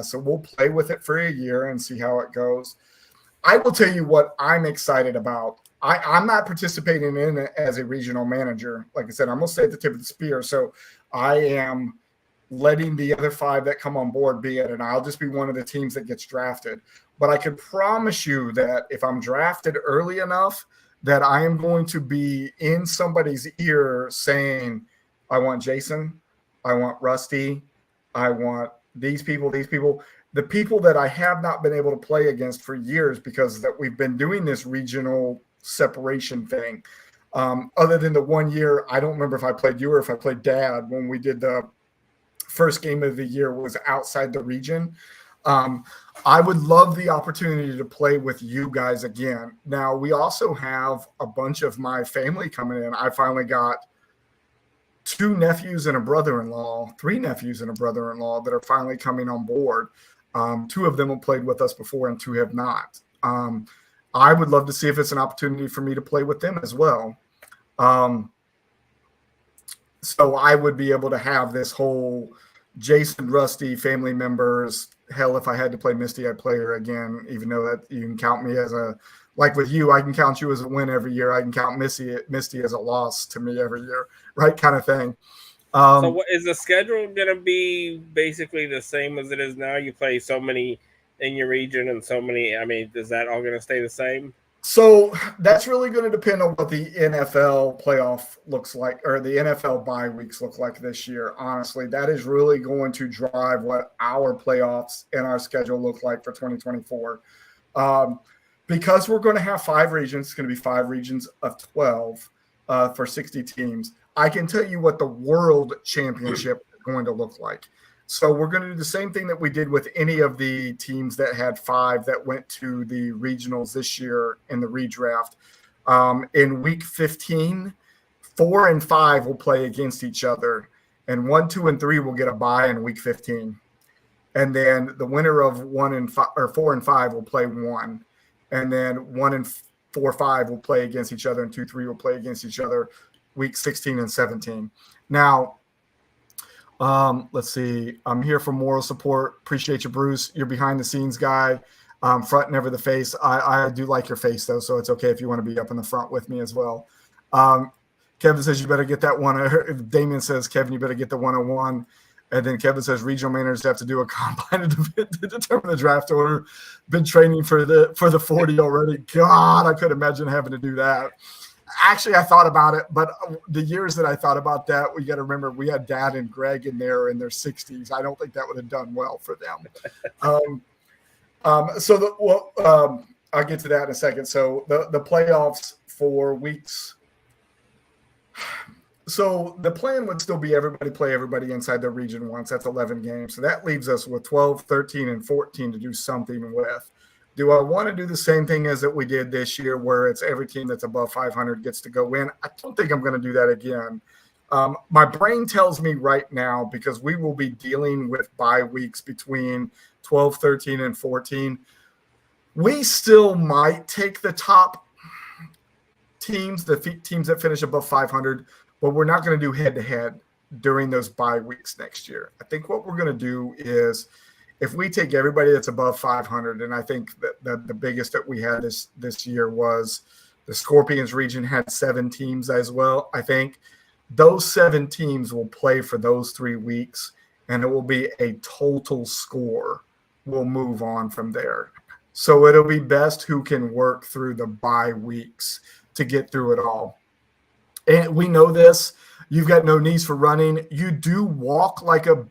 So we'll play with it for a year and see how it goes. I will tell you what I'm excited about. I'm not participating in it as a regional manager. Like I said, I'm going to stay at the tip of the spear. So I am letting the other 5 that come on board be it, and I'll just be one of the teams that gets drafted. But I can promise you that if I'm drafted early enough, that I am going to be in somebody's ear saying, I want Jason, I want Rusty, I want these people, the people that I have not been able to play against for years because that we've been doing this regional separation thing. Other than the 1 year, I don't remember if I played you or if I played Dad when we did the first game of the year was outside the region. I would love the opportunity to play with you guys again. Now, we also have a bunch of my family coming in. I finally got 2 nephews and a brother-in-law, 3 nephews and a brother-in-law that are finally coming on board. 2 of them have played with us before and 2 have not. I would love to see if it's an opportunity for me to play with them as well. So I would be able to have this whole Jason, Rusty, family members. Hell, if I had to play Misty, I'd play her again, even though that you can count me as like with you, I can count you as a win every year. I can count Misty as a loss to me every year, right? Kind of thing. So what, is the schedule going to be basically the same as it is now? You play so many in your region and so many. I mean, is that all going to stay the same? So that's really going to depend on what the NFL playoff looks like or the NFL bye weeks look like this year. Honestly, that is really going to drive what our playoffs and our schedule look like for 2024. Because we're going to have 5 regions, it's going to be 5 regions of 12 for 60 teams. I can tell you what the world championship is going to look like. So we're going to do the same thing that we did with any of the teams that had 5 that went to the regionals this year in the redraft. In week 15, 4 and 5 will play against each other. and 1, 2, and 3 will get a bye in week 15. And then the winner of 1 and 5 or 4 and 5 will play 1. And then 1 and 4, 5 will play against each other, and 2, 3 will play against each other week 16 and 17. Now, let's see. I'm here for moral support. Appreciate you, Bruce. You're behind the scenes guy. Front, never the face. I do like your face, though, so it's okay if you want to be up in the front with me as well. Kevin says you better get that one. Damien says, Kevin, you better get the 101. And then Kevin says regional managers have to do a combine to determine the draft order. Been training for the 40 already. God, I could imagine having to do that. Actually, I thought about it, but the years that I thought about that, we got to remember we had Dad and Greg in there in their 60s. I don't think that would have done well for them. I'll get to that in a second. So the playoffs for weeks. So the plan would still be everybody play everybody inside their region once. That's 11 games. So that leaves us with 12, 13, and 14 to do something with. Do I want to do the same thing as that we did this year where it's every team that's above 500 gets to go in? I don't think I'm going to do that again. My brain tells me right now, because we will be dealing with bye weeks between 12, 13, and 14, we still might take the top teams, the teams that finish above 500, but we're not going to do head-to-head during those bye weeks next year. I think what we're going to do is if we take everybody that's above 500, and I think that the biggest that we had this year was the Scorpions region had 7 teams as well. I think those 7 teams will play for those 3 weeks, and it will be a total score. We'll move on from there. So it'll be best who can work through the bye weeks to get through it all. And we know this. You've got no knees for running. You do walk like a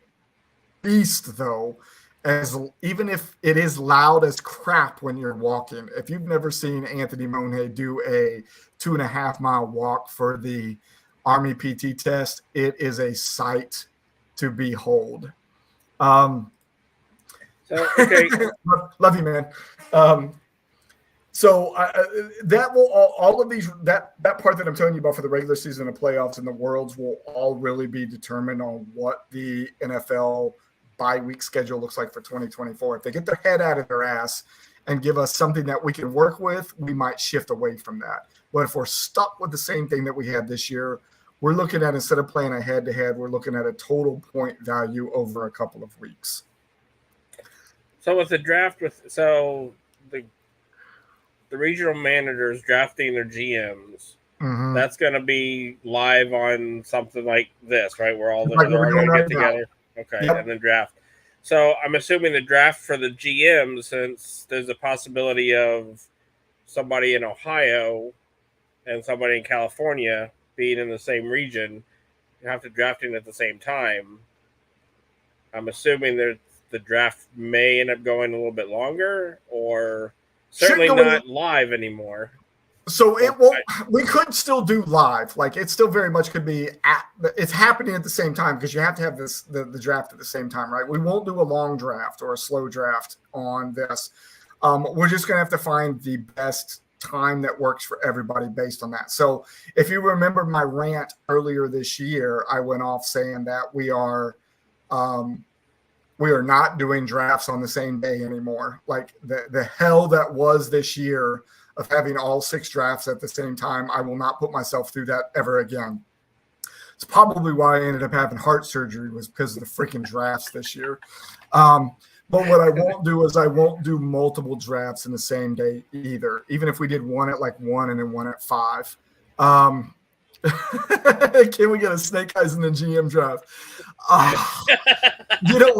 beast, though, as even if it is loud as crap when you're walking. If you've never seen Anthony Monhay do a 2.5-mile walk for the Army PT test, it is a sight to behold. So, okay. Love you, man. So that will all of these that part that I'm telling you about for the regular season and playoffs and the Worlds will all really be determined on what the NFL bye week schedule looks like for 2024. If they get their head out of their ass and give us something that we can work with, we might shift away from that. But if we're stuck with the same thing that we had this year, we're looking at, instead of playing a head-to-head, we're looking at a total point value over a couple of weeks. So with the draft, the regional managers drafting their GMs, that's going to be live on something like this, right? Where all the Like are going to get together. Now. Okay, yep. And then draft. So I'm assuming the draft for the GM, since there's a possibility of somebody in Ohio and somebody in California being in the same region, you have to draft in at the same time. I'm assuming that the draft may end up going a little bit longer, or certainly not live anymore. So it won't. We could still do live. Like it still very much could be. It's happening at the same time because you have to have the draft at the same time, right? We won't do a long draft or a slow draft on this. We're just going to have to find the best time that works for everybody based on that. So if you remember my rant earlier this year, I went off saying that we are not doing drafts on the same day anymore. Like the hell that was this year of having all 6 drafts at the same time, I will not put myself through that ever again. It's probably why I ended up having heart surgery, was because of the freaking drafts this year. But what I won't do is I won't do multiple drafts in the same day either, even if we did one at like 1 and then one at 5. Can we get a Snake Eyes in the GM draft? You know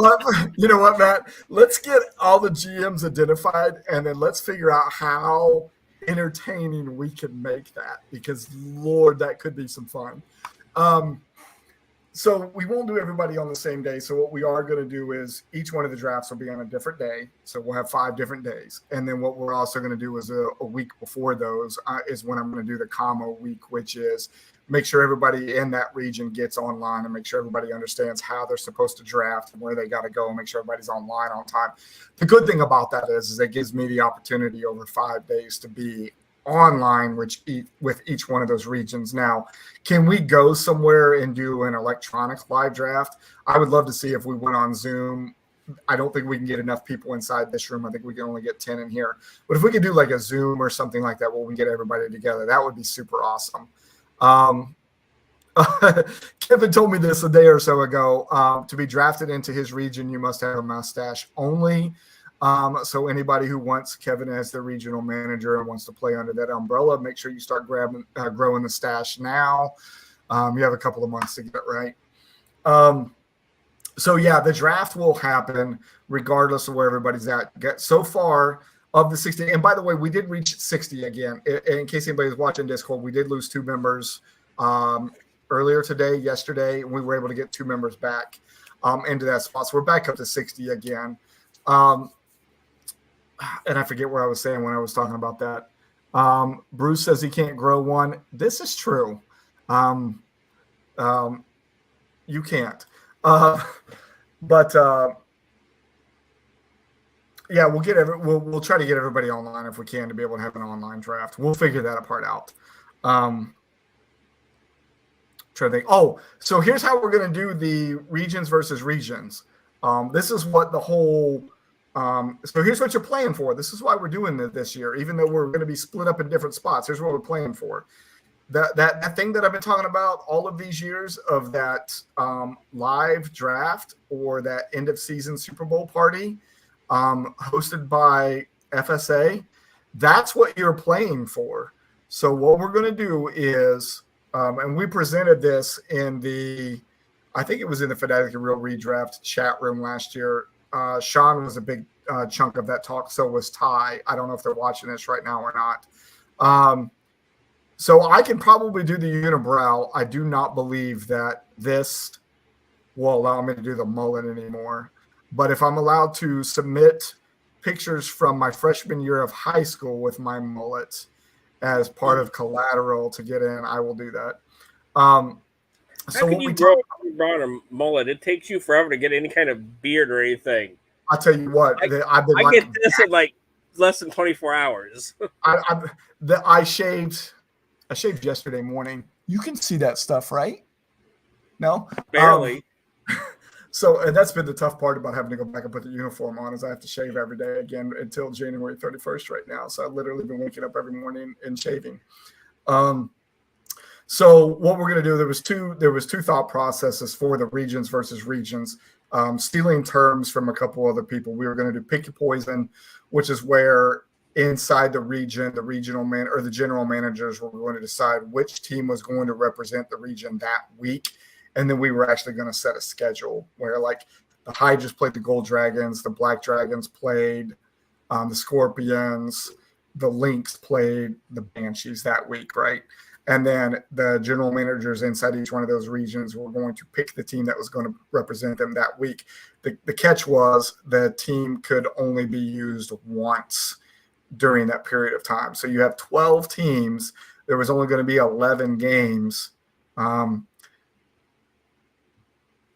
what, Matt? Let's get all the GMs identified, and then let's figure out how entertaining we can make that, because Lord, that could be some fun. So we won't do everybody on the same day. So what we are going to do is each one of the drafts will be on a different day. So we'll have 5 different days. And then what we're also going to do is a week before those is when I'm going to do the commo week, which is make sure everybody in that region gets online and make sure everybody understands how they're supposed to draft and where they got to go and make sure everybody's online on time. The good thing about that is it gives me the opportunity over 5 days to be online, with each one of those regions. Now, can we go somewhere and do an electronic live draft? I would love to see if we went on Zoom. I don't think we can get enough people inside this room. I think we can only get 10 in here. But if we could do like a Zoom or something like that where we get everybody together, that would be super awesome. Kevin told me this a day or so ago. To be drafted into his region, you must have a mustache only. So anybody who wants Kevin as the regional manager and wants to play under that umbrella, make sure you start growing the stash now. You have a couple of months to get it right. So yeah, the draft will happen regardless of where everybody's at. So far of the 60, and by the way, we did reach 60 again. In case anybody's watching Discord, we did lose 2 members earlier yesterday, and we were able to get 2 members back into that spot. So we're back up to 60 again. And I forget what I was saying when I was talking about that. Bruce says he can't grow one. This is true. You can't. But yeah, we'll try to get everybody online if we can to be able to have an online draft. We'll figure that part out. Try to think. Oh, so here's how we're going to do the regions versus regions. This is what the whole. So here's what you're playing for. This is why we're doing this year, even though we're going to be split up in different spots. Here's what we're playing for. That thing that I've been talking about all of these years of that live draft or that end of season Super Bowl party hosted by FSA. That's what you're playing for. So what we're going to do is, and we presented this I think it was in the Fanatically Real Redraft chat room last year. Sean was a big chunk of that talk. So was Ty. I don't know if they're watching this right now or not. So I can probably do the unibrow. I do not believe that this will allow me to do the mullet anymore. But if I'm allowed to submit pictures from my freshman year of high school with my mullet as part of collateral to get in, I will do that. So how can you grow a mullet? It takes you forever to get any kind of beard or anything. I'll tell you what. I get this in like less than 24 hours. I shaved yesterday morning. You can see that stuff, right? No? Barely. So that's been the tough part about having to go back and put the uniform on is I have to shave every day again until January 31st right now. So I've literally been waking up every morning and shaving. So what we're going to do, there was two thought processes for the regions versus regions, stealing terms from a couple other people. We were going to do pick your poison, which is where inside the region, the regional man or the general managers were going to decide which team was going to represent the region that week. And then we were actually going to set a schedule where like the Hydras played the Gold Dragons, the Black Dragons played the Scorpions, the Lynx played the Banshees that week, right? And then the general managers inside each one of those regions were going to pick the team that was going to represent them that week. The catch was the team could only be used once during that period of time. So you have 12 teams. There was only going to be 11 games.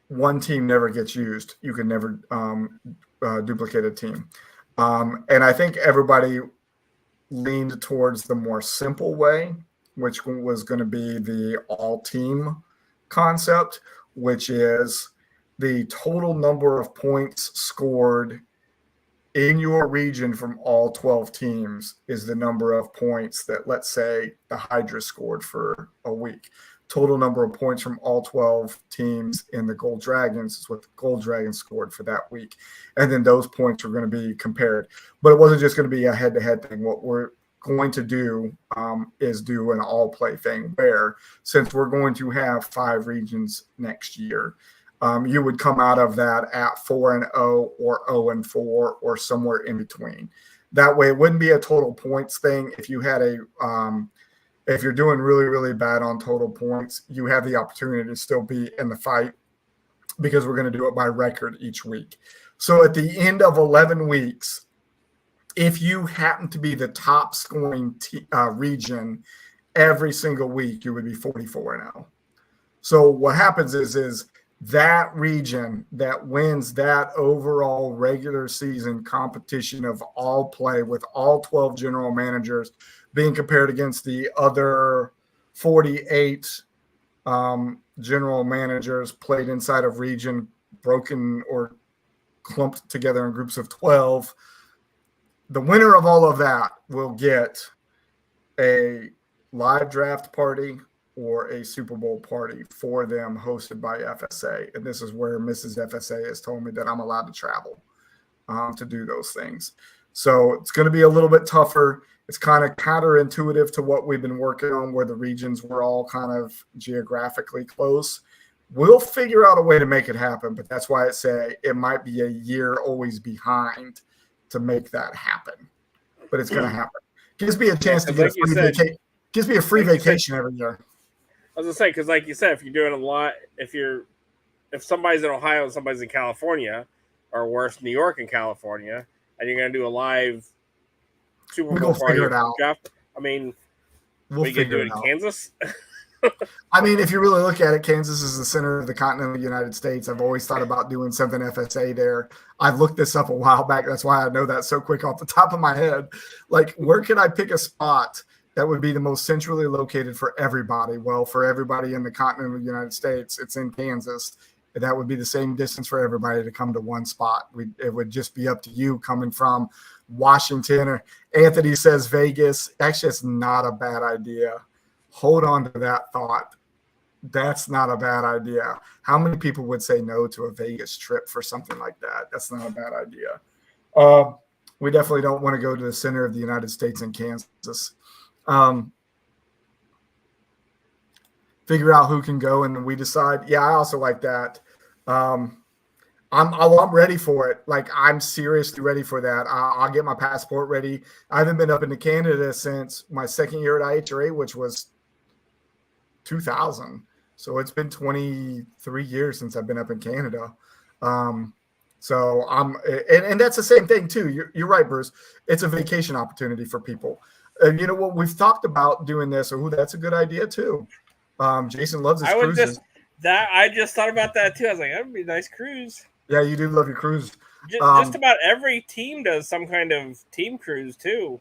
One team never gets used. You can never duplicate a team. And I think everybody leaned towards the more simple way, which was going to be the all-team concept, which is the total number of points scored in your region from all 12 teams is the number of points that, let's say, the Hydra scored for a week. Total number of points from all 12 teams in the Gold Dragons is what the Gold Dragons scored for that week. And then those points are going to be compared. But it wasn't just going to be a head-to-head thing. What we're going to do is do an all-play thing where, since we're going to have 5 regions next year, you would come out of that at 4-0 or 0-4 or somewhere in between. That way, it wouldn't be a total points thing. If you had if you're doing really, really bad on total points, you have the opportunity to still be in the fight because we're going to do it by record each week. So at the end of 11 weeks, if you happen to be the top scoring region every single week, you would be 44-0. So what happens is that region that wins that overall regular season competition of all play with all 12 general managers being compared against the other 48 general managers played inside of region, broken or clumped together in groups of 12. The winner of all of that will get a live draft party or a Super Bowl party for them hosted by FSA. And this is where Mrs. FSA has told me that I'm allowed to travel to do those things. So it's going to be a little bit tougher. It's kind of counterintuitive to what we've been working on, where the regions were all kind of geographically close. We'll figure out a way to make it happen, but that's why I say it might be a year always behind to make that happen. But it's going to happen. Gives me a chance to get a free vacation. Gives me a free vacation every year. I was gonna say, because like you said, if you're doing a lot, if somebody's in Ohio and somebody's in California, or worse, New York and California, and you're gonna do a live Super Bowl party, draft, I mean, we can do it in Kansas. I mean, if you really look at it, Kansas is the center of the continental United States. I've always thought about doing something FSA there. I looked this up a while back. That's why I know that so quick off the top of my head. Like, where can I pick a spot that would be the most centrally located for everybody? Well, for everybody in the continental United States, it's in Kansas. That would be the same distance for everybody to come to one spot. It would just be up to you coming from Washington. Or Anthony says Vegas. Actually, it's not a bad idea. Hold on to that thought. That's not a bad idea. How many people would say no to a Vegas trip for something like that? That's not a bad idea. We definitely don't want to go to the center of the United States in Kansas. Figure out who can go, and then we decide. Yeah, I also like that. I'm ready for it. Like, I'm seriously ready for that. I'll get my passport ready. I haven't been up into Canada since my second year at IHRA, which was 2000. So it's been 23 years since I've been up in Canada. So and that's the same thing too. You're right, Bruce. It's a vacation opportunity for people. You know what? We've talked about doing this. Oh, that's a good idea too. Jason loves his cruises. I just thought about that too. I was like, that would be a nice cruise. Yeah, you do love your cruise. Just about every team does some kind of team cruise too.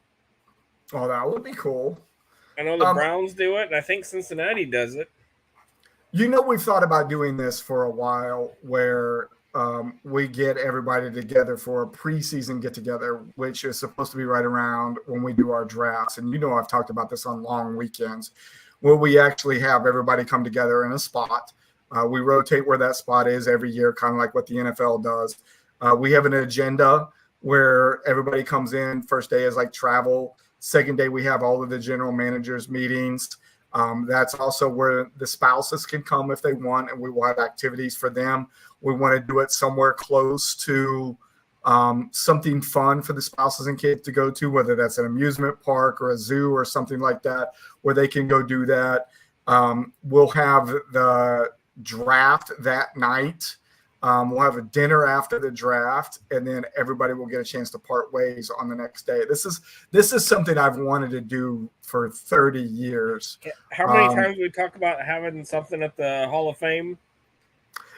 Oh, that would be cool. I know the Browns do it, and I think Cincinnati does it. You know, we've thought about doing this for a while, where we get everybody together for a preseason get-together, which is supposed to be right around when we do our drafts. And you know, I've talked about this on long weekends, where we actually have everybody come together in a spot. We rotate where that spot is every year, kind of like what the NFL does. We have an agenda where everybody comes in. First day is like travel. Second day, we have all of the general managers meetings. That's also where the spouses can come if they want, and we will have activities for them. We want to do it somewhere close to something fun for the spouses and kids to go to, whether that's an amusement park or a zoo or something like that, where they can go do that. We'll have the draft that night. We'll have a dinner after the draft, and then everybody will get a chance to part ways on the next day. This is something I've wanted to do for 30 years. How many times we talk about having something at the Hall of Fame?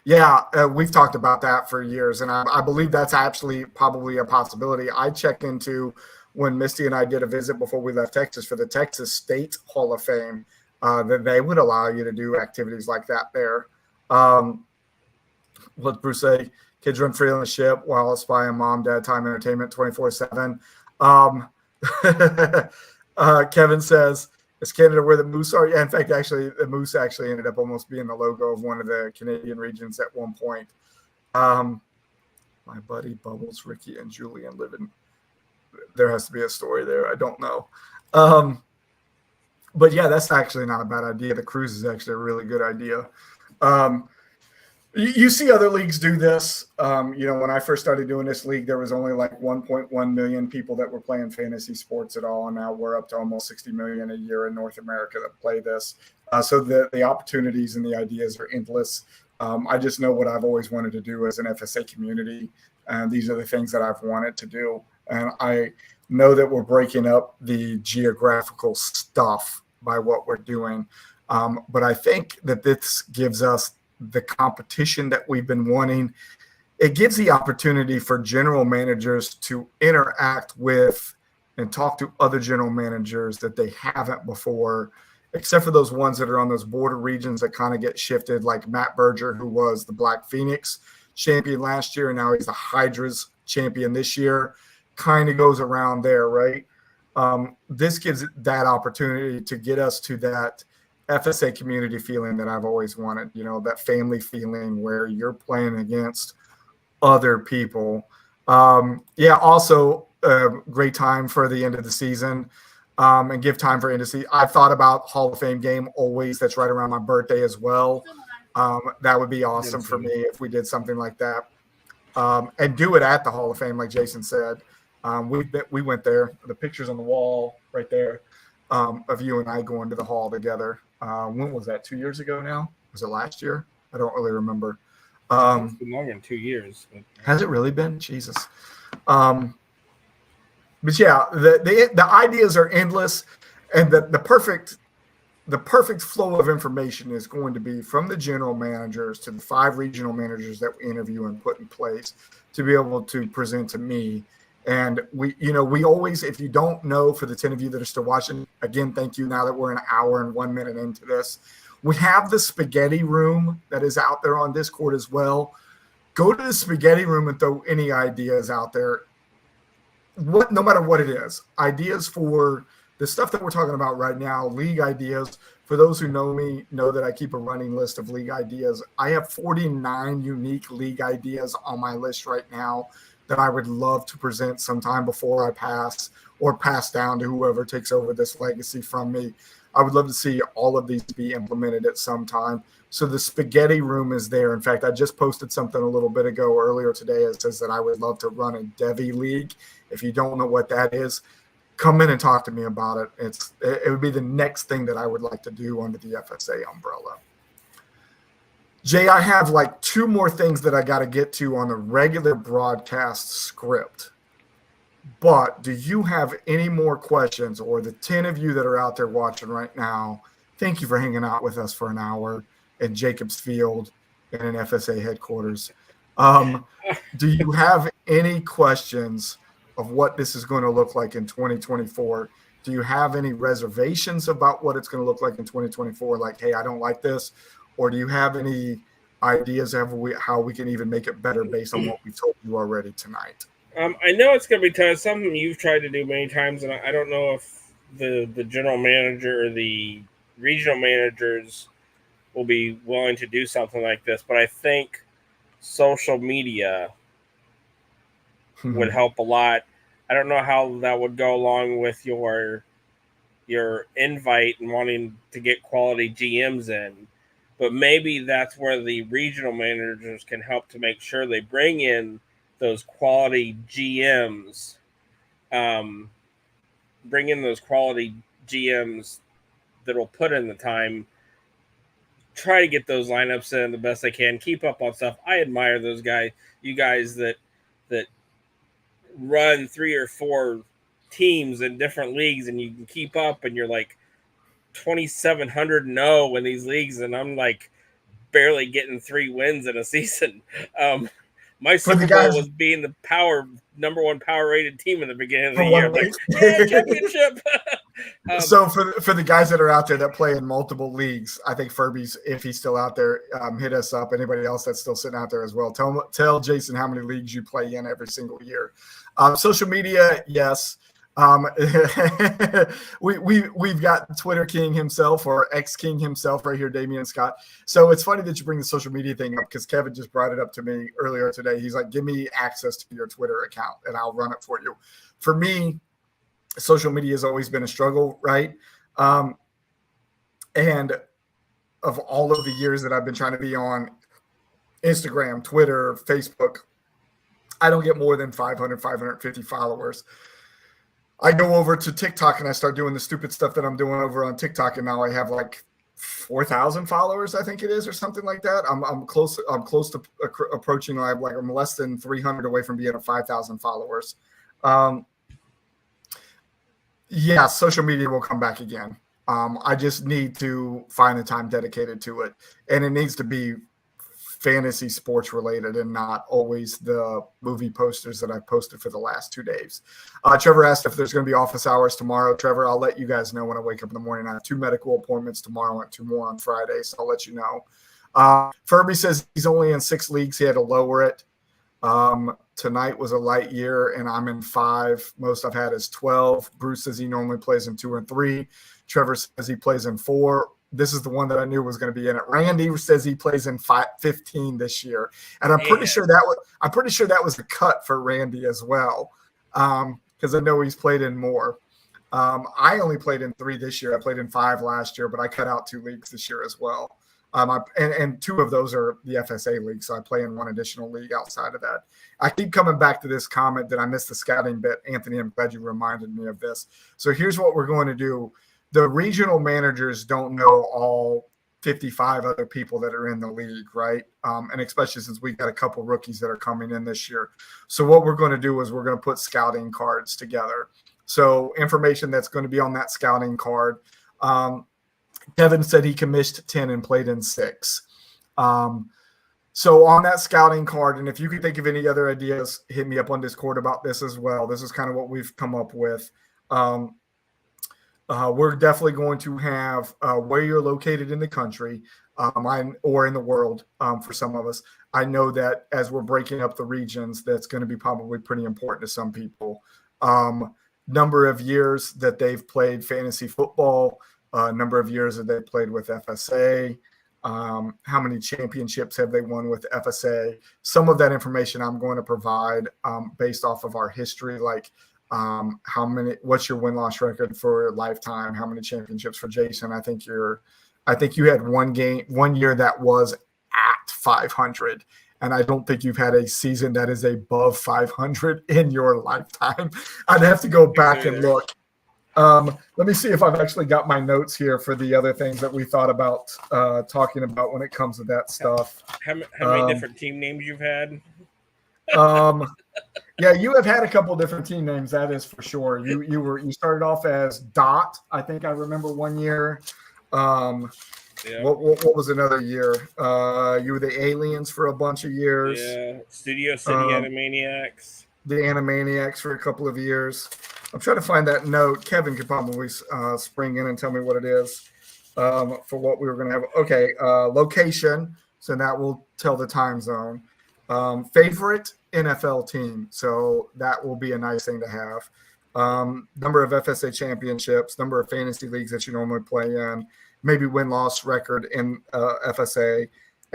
Yeah, we've talked about that for years, and I believe that's actually probably a possibility. I checked into when Misty and I did a visit before we left Texas for the Texas State Hall of Fame, that they would allow you to do activities like that there. What's Bruce say? Kids run free on the ship while spying mom, dad, time entertainment 24/7. Kevin says, is Canada where the Moose are? Yeah, in fact, actually, the Moose actually ended up almost being the logo of one of the Canadian regions at one point. My buddy Bubbles, Ricky, and Julian live in. There has to be a story there. I don't know. But yeah, that's actually not a bad idea. The cruise is actually a really good idea. You see other leagues do this. When I first started doing this league, there was only like 1.1 million people that were playing fantasy sports at all. And now we're up to almost 60 million a year in North America that play this. So the opportunities and the ideas are endless. I just know what I've always wanted to do as an FSA community. And these are the things that I've wanted to do. And I know that we're breaking up the geographical stuff by what we're doing. But I think that this gives us the competition that we've been wanting. It gives the opportunity for general managers to interact with and talk to other general managers that they haven't before, except for those ones that are on those border regions that kind of get shifted, like Matt Berger, who was the Black Phoenix champion last year, and now he's the Hydras champion this year, kind of goes around there, right? This gives that opportunity to get us to that FSA community feeling that I've always wanted, that family feeling where you're playing against other people. Also great time for the end of the season, and give time for end of season. I've thought about Hall of Fame game always. That's right around my birthday as well. That would be awesome for me if we did something like that, and do it at the Hall of Fame, like Jason said. We went there. The pictures on the wall right there, of you and I going to the hall together. When was that? 2 years ago now? Was it last year? I don't really remember. It's been longer than 2 years. But, has it really been? Jesus. But yeah, the ideas are endless, and the perfect flow of information is going to be from the general managers to the 5 regional managers that we interview and put in place to be able to present to me. And we always, if you don't know, for the 10 of you that are still watching, again, thank you. Now that we're an hour and 1 minute into this, we have the spaghetti room that is out there on Discord as well. Go to the spaghetti room and throw any ideas out there. No matter what it is, ideas for the stuff that we're talking about right now, league ideas. For those who know me, know that I keep a running list of league ideas. I have 49 unique league ideas on my list right now that I would love to present sometime before I pass, or pass down to whoever takes over this legacy from me. I would love to see all of these be implemented at some time. So the spaghetti room is there. In fact, I just posted something a little bit ago earlier today. It says that I would love to run a Devi League. If you don't know what that is, come in and talk to me about it. It would be the next thing that I would like to do under the FSA umbrella. Jay, I have like 2 more things that I got to get to on the regular broadcast script. But do you have any more questions, or the 10 of you that are out there watching right now? Thank you for hanging out with us for an hour in Jacobs Field in an FSA headquarters. Do you have any questions of what this is going to look like in 2024? Do you have any reservations about what it's going to look like in 2024? Like, hey, I don't like this. Or do you have any ideas of how we can even make it better based on what we told you already tonight? I know it's going to be tough. Something you've tried to do many times, and I don't know if the general manager or the regional managers will be willing to do something like this. But I think social media would help a lot. I don't know how that would go along with your invite and wanting to get quality GMs in. But maybe that's where the regional managers can help to make sure they bring in those quality GMs, bring in those quality GMs that will put in the time, try to get those lineups in the best they can, keep up on stuff. I admire those guys, you guys that run 3 or 4 teams in different leagues, and you can keep up, and you're like 2,700-0 in these leagues, and I'm like barely getting 3 wins in a season. My Super Bowl was being the number 1 power rated team in the beginning of the year. Like, yeah, championship. So for the guys that are out there that play in multiple leagues, I think Furby's, if he's still out there, hit us up. Anybody else that's still sitting out there as well, tell Jason how many leagues you play in every single year. Social media, yes. We've got Twitter King himself, or ex King himself, right here, Damian Scott. So it's funny that you bring the social media thing up, because Kevin just brought it up to me earlier today. He's like, give me access to your Twitter account and I'll run it for you. For me, social media has always been a struggle, right? And of all of the years that I've been trying to be on Instagram, Twitter, Facebook, I don't get more than 500, 550 followers. I go over to TikTok and I start doing the stupid stuff that I'm doing over on TikTok, and now I have like 4,000 followers, I think it is, or something like that. I'm close to approaching, I'm less than 300 away from being at 5,000 followers. Yeah, social media will come back again. I just need to find the time dedicated to it, and it needs to be fantasy sports related and not always the movie posters that I posted for the last 2 days. Trevor asked if there's going to be office hours tomorrow. Trevor, I'll let you guys know when I wake up in the morning. I have 2 medical appointments tomorrow and 2 more on Friday, so I'll let you know. Furby says he's only in 6 leagues. He had to lower it. Tonight was a light year, and I'm in 5. Most I've had is 12. Bruce says he normally plays in 2 and 3. Trevor says he plays in 4. This is the one that I knew was going to be in it. Randy says he plays in 15 this year, and I'm pretty sure that was a cut for Randy as well, because I know he's played in more. I only played in 3 this year. I played in 5 last year, but I cut out 2 leagues this year as well. And 2 of those are the FSA league, so I play in 1 additional league outside of that. I keep coming back to this comment that I missed the scouting bit. Anthony, I'm glad you reminded me of this. So here's what we're going to do. The regional managers don't know all 55 other people that are in the league, right? And especially since we got a couple rookies that are coming in this year. So what we're going to do is we're going to put scouting cards together. So information that's going to be on that scouting card. Kevin said he commissioned 10 and played in 6. So on that scouting card, and if you can think of any other ideas, hit me up on Discord about this as well. This is kind of what we've come up with. We're definitely going to have where you're located in the country or in the world for some of us. I know that as we're breaking up the regions, that's going to be probably pretty important to some people. Number of years that they've played fantasy football, number of years that they've played with FSA, how many championships have they won with FSA. Some of that information I'm going to provide based off of our history, like what's your win-loss record for lifetime, how many championships for Jason. I think you had 1 year that was at 500, and I don't think you've had a season that is above 500 in your lifetime. I'd have to go back and look. Let me see if I've actually got my notes here for the other things that we thought about talking about when it comes to that stuff. How many different team names you've had? Yeah, you have had a couple different team names. That is for sure. You started off as Dot. I think I remember 1 year. Yeah. What was another year? You were the Aliens for a bunch of years. Yeah, Studio City Animaniacs. The Animaniacs for a couple of years. I'm trying to find that note. Kevin could probably spring in and tell me what it is for what we were going to have. Okay, location. So that will tell the time zone. Favorite NFL team. So that will be a nice thing to have. Number of FSA championships, number of fantasy leagues that you normally play in, maybe win-loss record in FSA.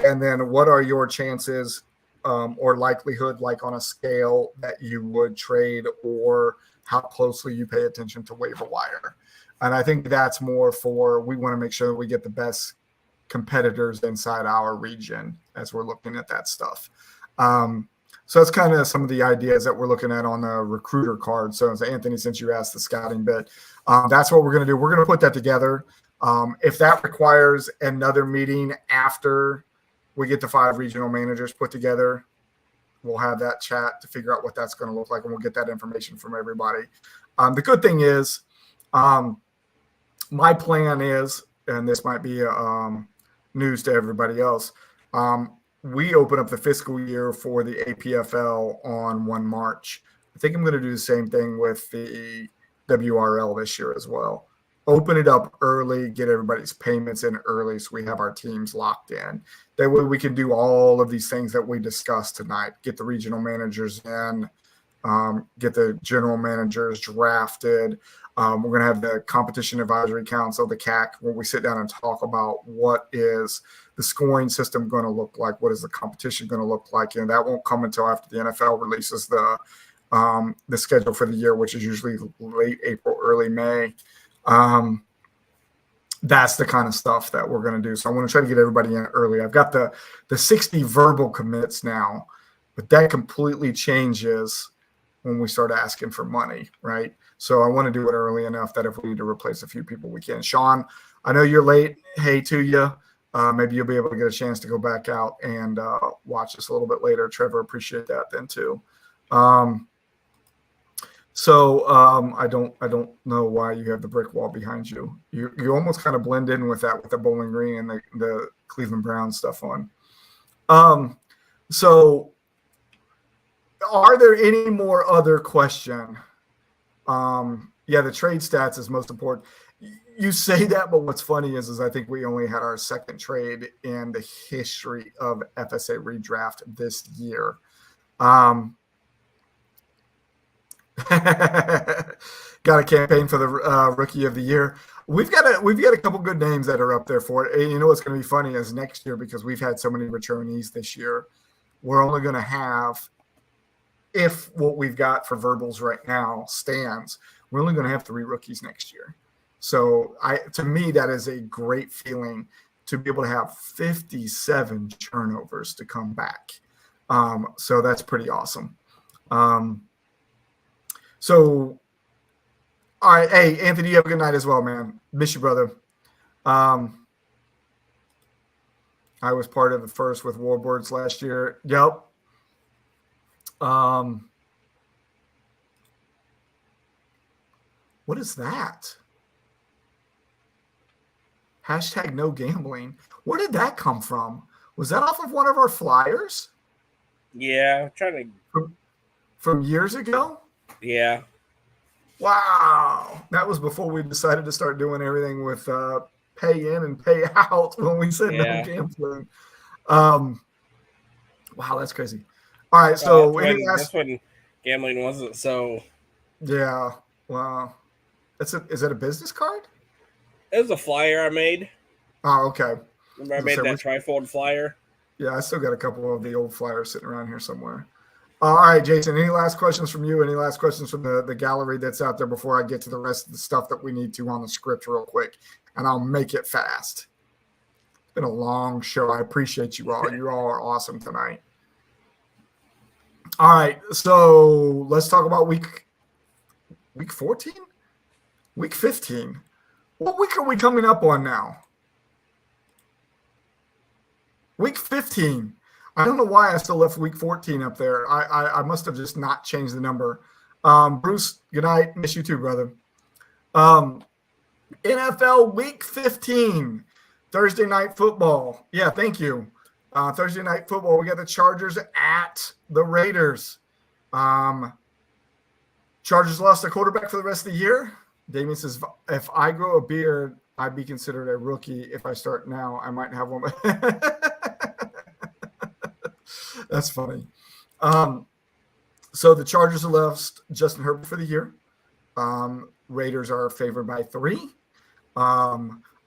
And then what are your chances or likelihood, like on a scale that you would trade, or how closely you pay attention to waiver wire. And I think that's more we want to make sure that we get the best competitors inside our region as we're looking at that stuff. So that's kind of some of the ideas that we're looking at on the recruiter card. So Anthony, since you asked the scouting bit, that's what we're going to do. We're going to put that together. If that requires another meeting after we get the 5 regional managers put together, we'll have that chat to figure out what that's going to look like, and we'll get that information from everybody. The good thing is, my plan is, and this might be news to everybody else, we open up the fiscal year for the APFL on 1 March. I think I'm going to do the same thing with the WRL this year as well. Open it up early, get everybody's payments in early so we have our teams locked in. That way we can do all of these things that we discussed tonight, get the regional managers in, get the general managers drafted. We're going to have the Competition Advisory Council, the CAC, where we sit down and talk about what is the scoring system going to look like, what is the competition going to look like. And that won't come until after the NFL releases the schedule for the year, which is usually late April, early May. That's the kind of stuff that we're going to do. So I want to try to get everybody in early. I've got the 60 verbal commits now, but that completely changes when we start asking for money, right? So I want to do it early enough that if we need to replace a few people, we can. Sean, I know you're late. Hey to you. Maybe you'll be able to get a chance to go back out and watch this a little bit later. Trevor, appreciate that then too. So I don't know why you have the brick wall behind you. You almost kind of blend in with that, with the Bowling Green and the Cleveland Browns stuff on. So are there any more other question? Yeah, the trade stats is most important. You say that, but what's funny is I think we only had our second trade in the history of FSA redraft this year. Got a campaign for the rookie of the year. We've got a couple good names that are up there for it. And you know what's going to be funny is next year, because we've had so many returnees this year, we're only going to have, if what we've got for verbals right now stands, we're only going to have 3 rookies next year. So to me, that is a great feeling to be able to have 57 turnovers to come back. So that's pretty awesome. So, all right. Hey, Anthony, you have a good night as well, man. Miss you, brother. I was part of the first with Warboards last year. Yep. What is that? Hashtag no gambling. Where did that come from? Was that off of one of our flyers? Yeah, I'm trying to. From years ago? Yeah. Wow. That was before we decided to start doing everything with pay in and pay out when we said no gambling. Wow, that's crazy. All right, so that's when gambling wasn't so. Yeah. Wow. Is that a business card? It was a flyer I made. Oh, okay. Remember I made that trifold flyer? Yeah, I still got a couple of the old flyers sitting around here somewhere. All right, Jason, any last questions from you? Any last questions from the gallery that's out there before I get to the rest of the stuff that we need to on the script real quick? And I'll make it fast. It's been a long show. I appreciate you all. You all are awesome tonight. All right, so let's talk about week 14? Week 15. What week are we coming up on now? Week 15. I don't know why I still left week 14 up there. I must have just not changed the number. Bruce, good night. Miss you too, brother. NFL week 15. Thursday night football. Yeah, thank you. Thursday night football. We got the Chargers at the Raiders. Chargers lost their quarterback for the rest of the year. Damien says, if I grow a beard, I'd be considered a rookie. If I start now, I might have one. That's funny. So the Chargers have lost Justin Herbert for the year. Raiders are favored by 3. I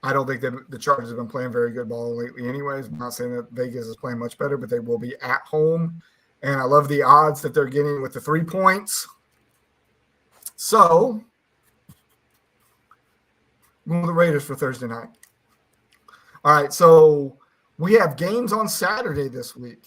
don't think that the Chargers have been playing very good ball lately anyways. I'm not saying that Vegas is playing much better, but they will be at home. And I love the odds that they're getting with the 3 points. So, going with the Raiders for Thursday night. All right, so we have games on Saturday this week.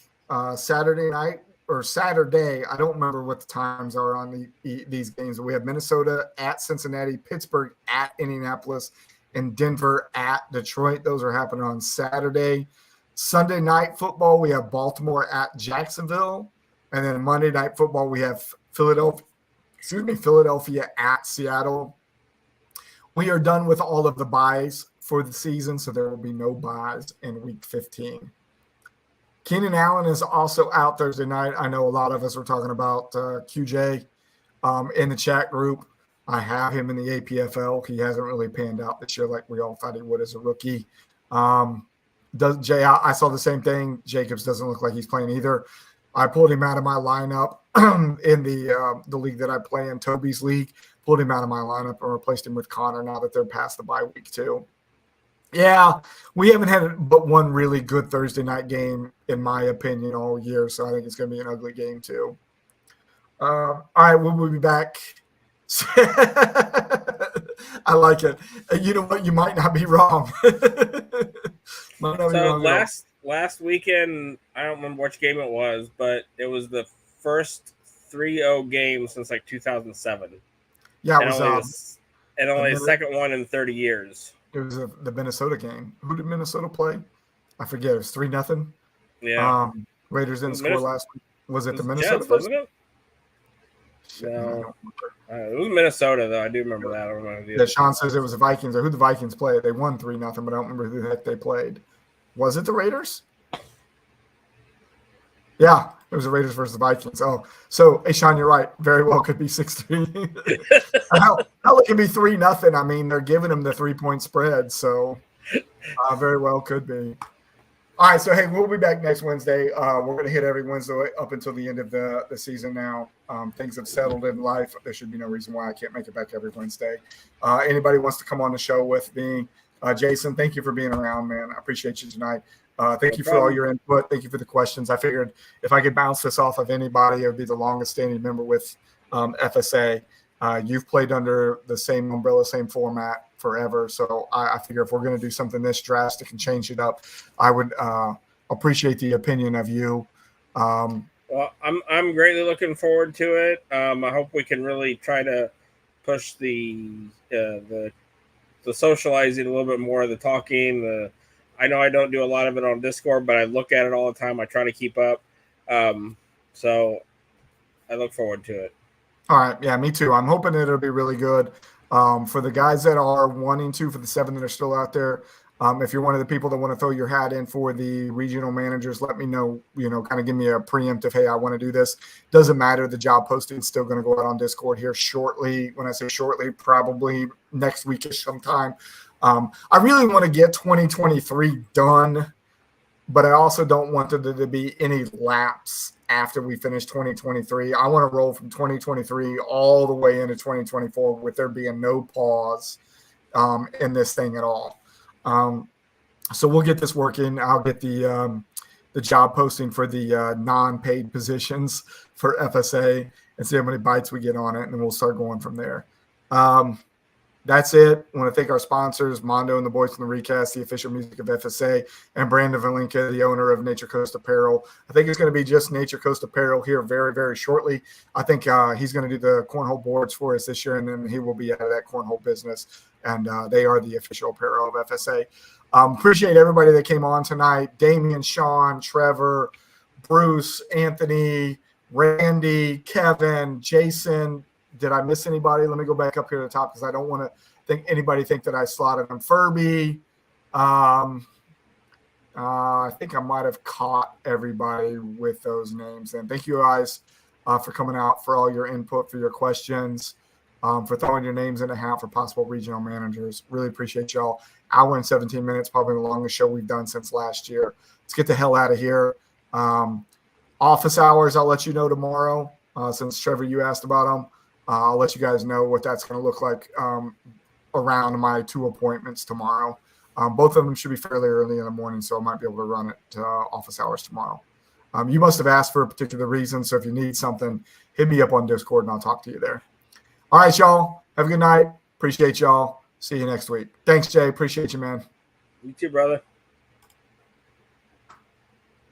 Saturday night or Saturday, I don't remember what the times are on these games. We have Minnesota at Cincinnati, Pittsburgh at Indianapolis, and Denver at Detroit. Those are happening on Saturday. Sunday night football, we have Baltimore at Jacksonville. And then Monday night football, we have Philadelphia at Seattle. We are done with all of the buys for the season, so there will be no buys in week 15. Keenan Allen is also out Thursday night. I know a lot of us were talking about QJ in the chat group. I have him in the APFL. He hasn't really panned out this year like we all thought he would as a rookie. I saw the same thing. Jacobs doesn't look like he's playing either. I pulled him out of my lineup in the league that I play in, Toby's league. Pulled him out of my lineup and replaced him with Connor now that they're past the bye week too. Yeah, we haven't had but one really good Thursday night game, in my opinion, all year. So I think it's going to be an ugly game too. All right, we'll be back. I like it. You know what? You might not be wrong. Last weekend, I don't remember which game it was, but it was the first 3-0 game since like 2007. Yeah, it was only the second one in 30 years. It was the Minnesota game. Who did Minnesota play? I forget. It was 3-0. Yeah. Raiders didn't score last week. Was it the Minnesota? Jets, wasn't it? No. It was Minnesota, though. I do remember that. I don't remember yeah, Sean says it was the Vikings. Or who the Vikings played. They won 3-0, but I don't remember who the heck they played. Was it the Raiders? Yeah, it was the Raiders versus the Vikings. Oh, so hey, Sean, you're right. Very well could be 6-3. Hell, it can be 3-0. I mean, they're giving them the 3-point spread, so very well could be. All right, so hey, we'll be back next Wednesday. We're going to hit every Wednesday up until the end of the season now. Things have settled in life. There should be no reason why I can't make it back every Wednesday. Anybody wants to come on the show with me? Jason, thank you for being around, man. I appreciate you tonight. Thank you for all your input. Thank you for the questions. I figured if I could bounce this off of anybody, it would be the longest standing member with FSA. You've played under the same umbrella, same format forever. So I figure if we're going to do something this drastic and change it up, I would appreciate the opinion of you. Well, I'm greatly looking forward to it. I hope we can really try to push the socializing a little bit more, the talking. I know I don't do a lot of it on Discord, but I look at it all the time. I try to keep up. So I look forward to it. All right. Yeah, me too. I'm hoping it'll be really good. For the guys that are wanting to, for the 7 that are still out there, if you're one of the people that want to throw your hat in for the regional managers, let me know, kind of give me a preemptive, hey, I want to do this. Doesn't matter. The job posting is still going to go out on Discord here shortly. When I say shortly, probably next weekish sometime. I really want to get 2023 done, but I also don't want there to be any lapse after we finish 2023. I want to roll from 2023 all the way into 2024 with there being no pause in this thing at all. So we'll get this working. I'll get the job posting for the non-paid positions for FSA and see how many bites we get on it, and then we'll start going from there. That's it. I want to thank our sponsors, Mondo and the Boys from the Recast, the official music of FSA, and Brandon Valinka, the owner of Nature Coast Apparel. I think it's going to be just Nature Coast Apparel here very, very shortly. I think he's going to do the cornhole boards for us this year, and then he will be out of that cornhole business, and they are the official apparel of FSA. Appreciate everybody that came on tonight. Damian, Sean, Trevor, Bruce, Anthony, Randy, Kevin, Jason. Did I miss anybody? Let me go back up here to the top because I don't want to think that I slotted them. Furby. I think I might have caught everybody with those names. And thank you guys for coming out, for all your input, for your questions, for throwing your names in a hat for possible regional managers. Really appreciate y'all. Hour and 17 minutes, probably the longest show we've done since last year. Let's get the hell out of here. Office hours, I'll let you know tomorrow. Since Trevor, you asked about them. I'll let you guys know what that's going to look like around my 2 appointments tomorrow. Both of them should be fairly early in the morning, so I might be able to run it office hours tomorrow. You must have asked for a particular reason, so if you need something, hit me up on Discord, and I'll talk to you there. All right, y'all. Have a good night. Appreciate y'all. See you next week. Thanks, Jay. Appreciate you, man. You too, brother.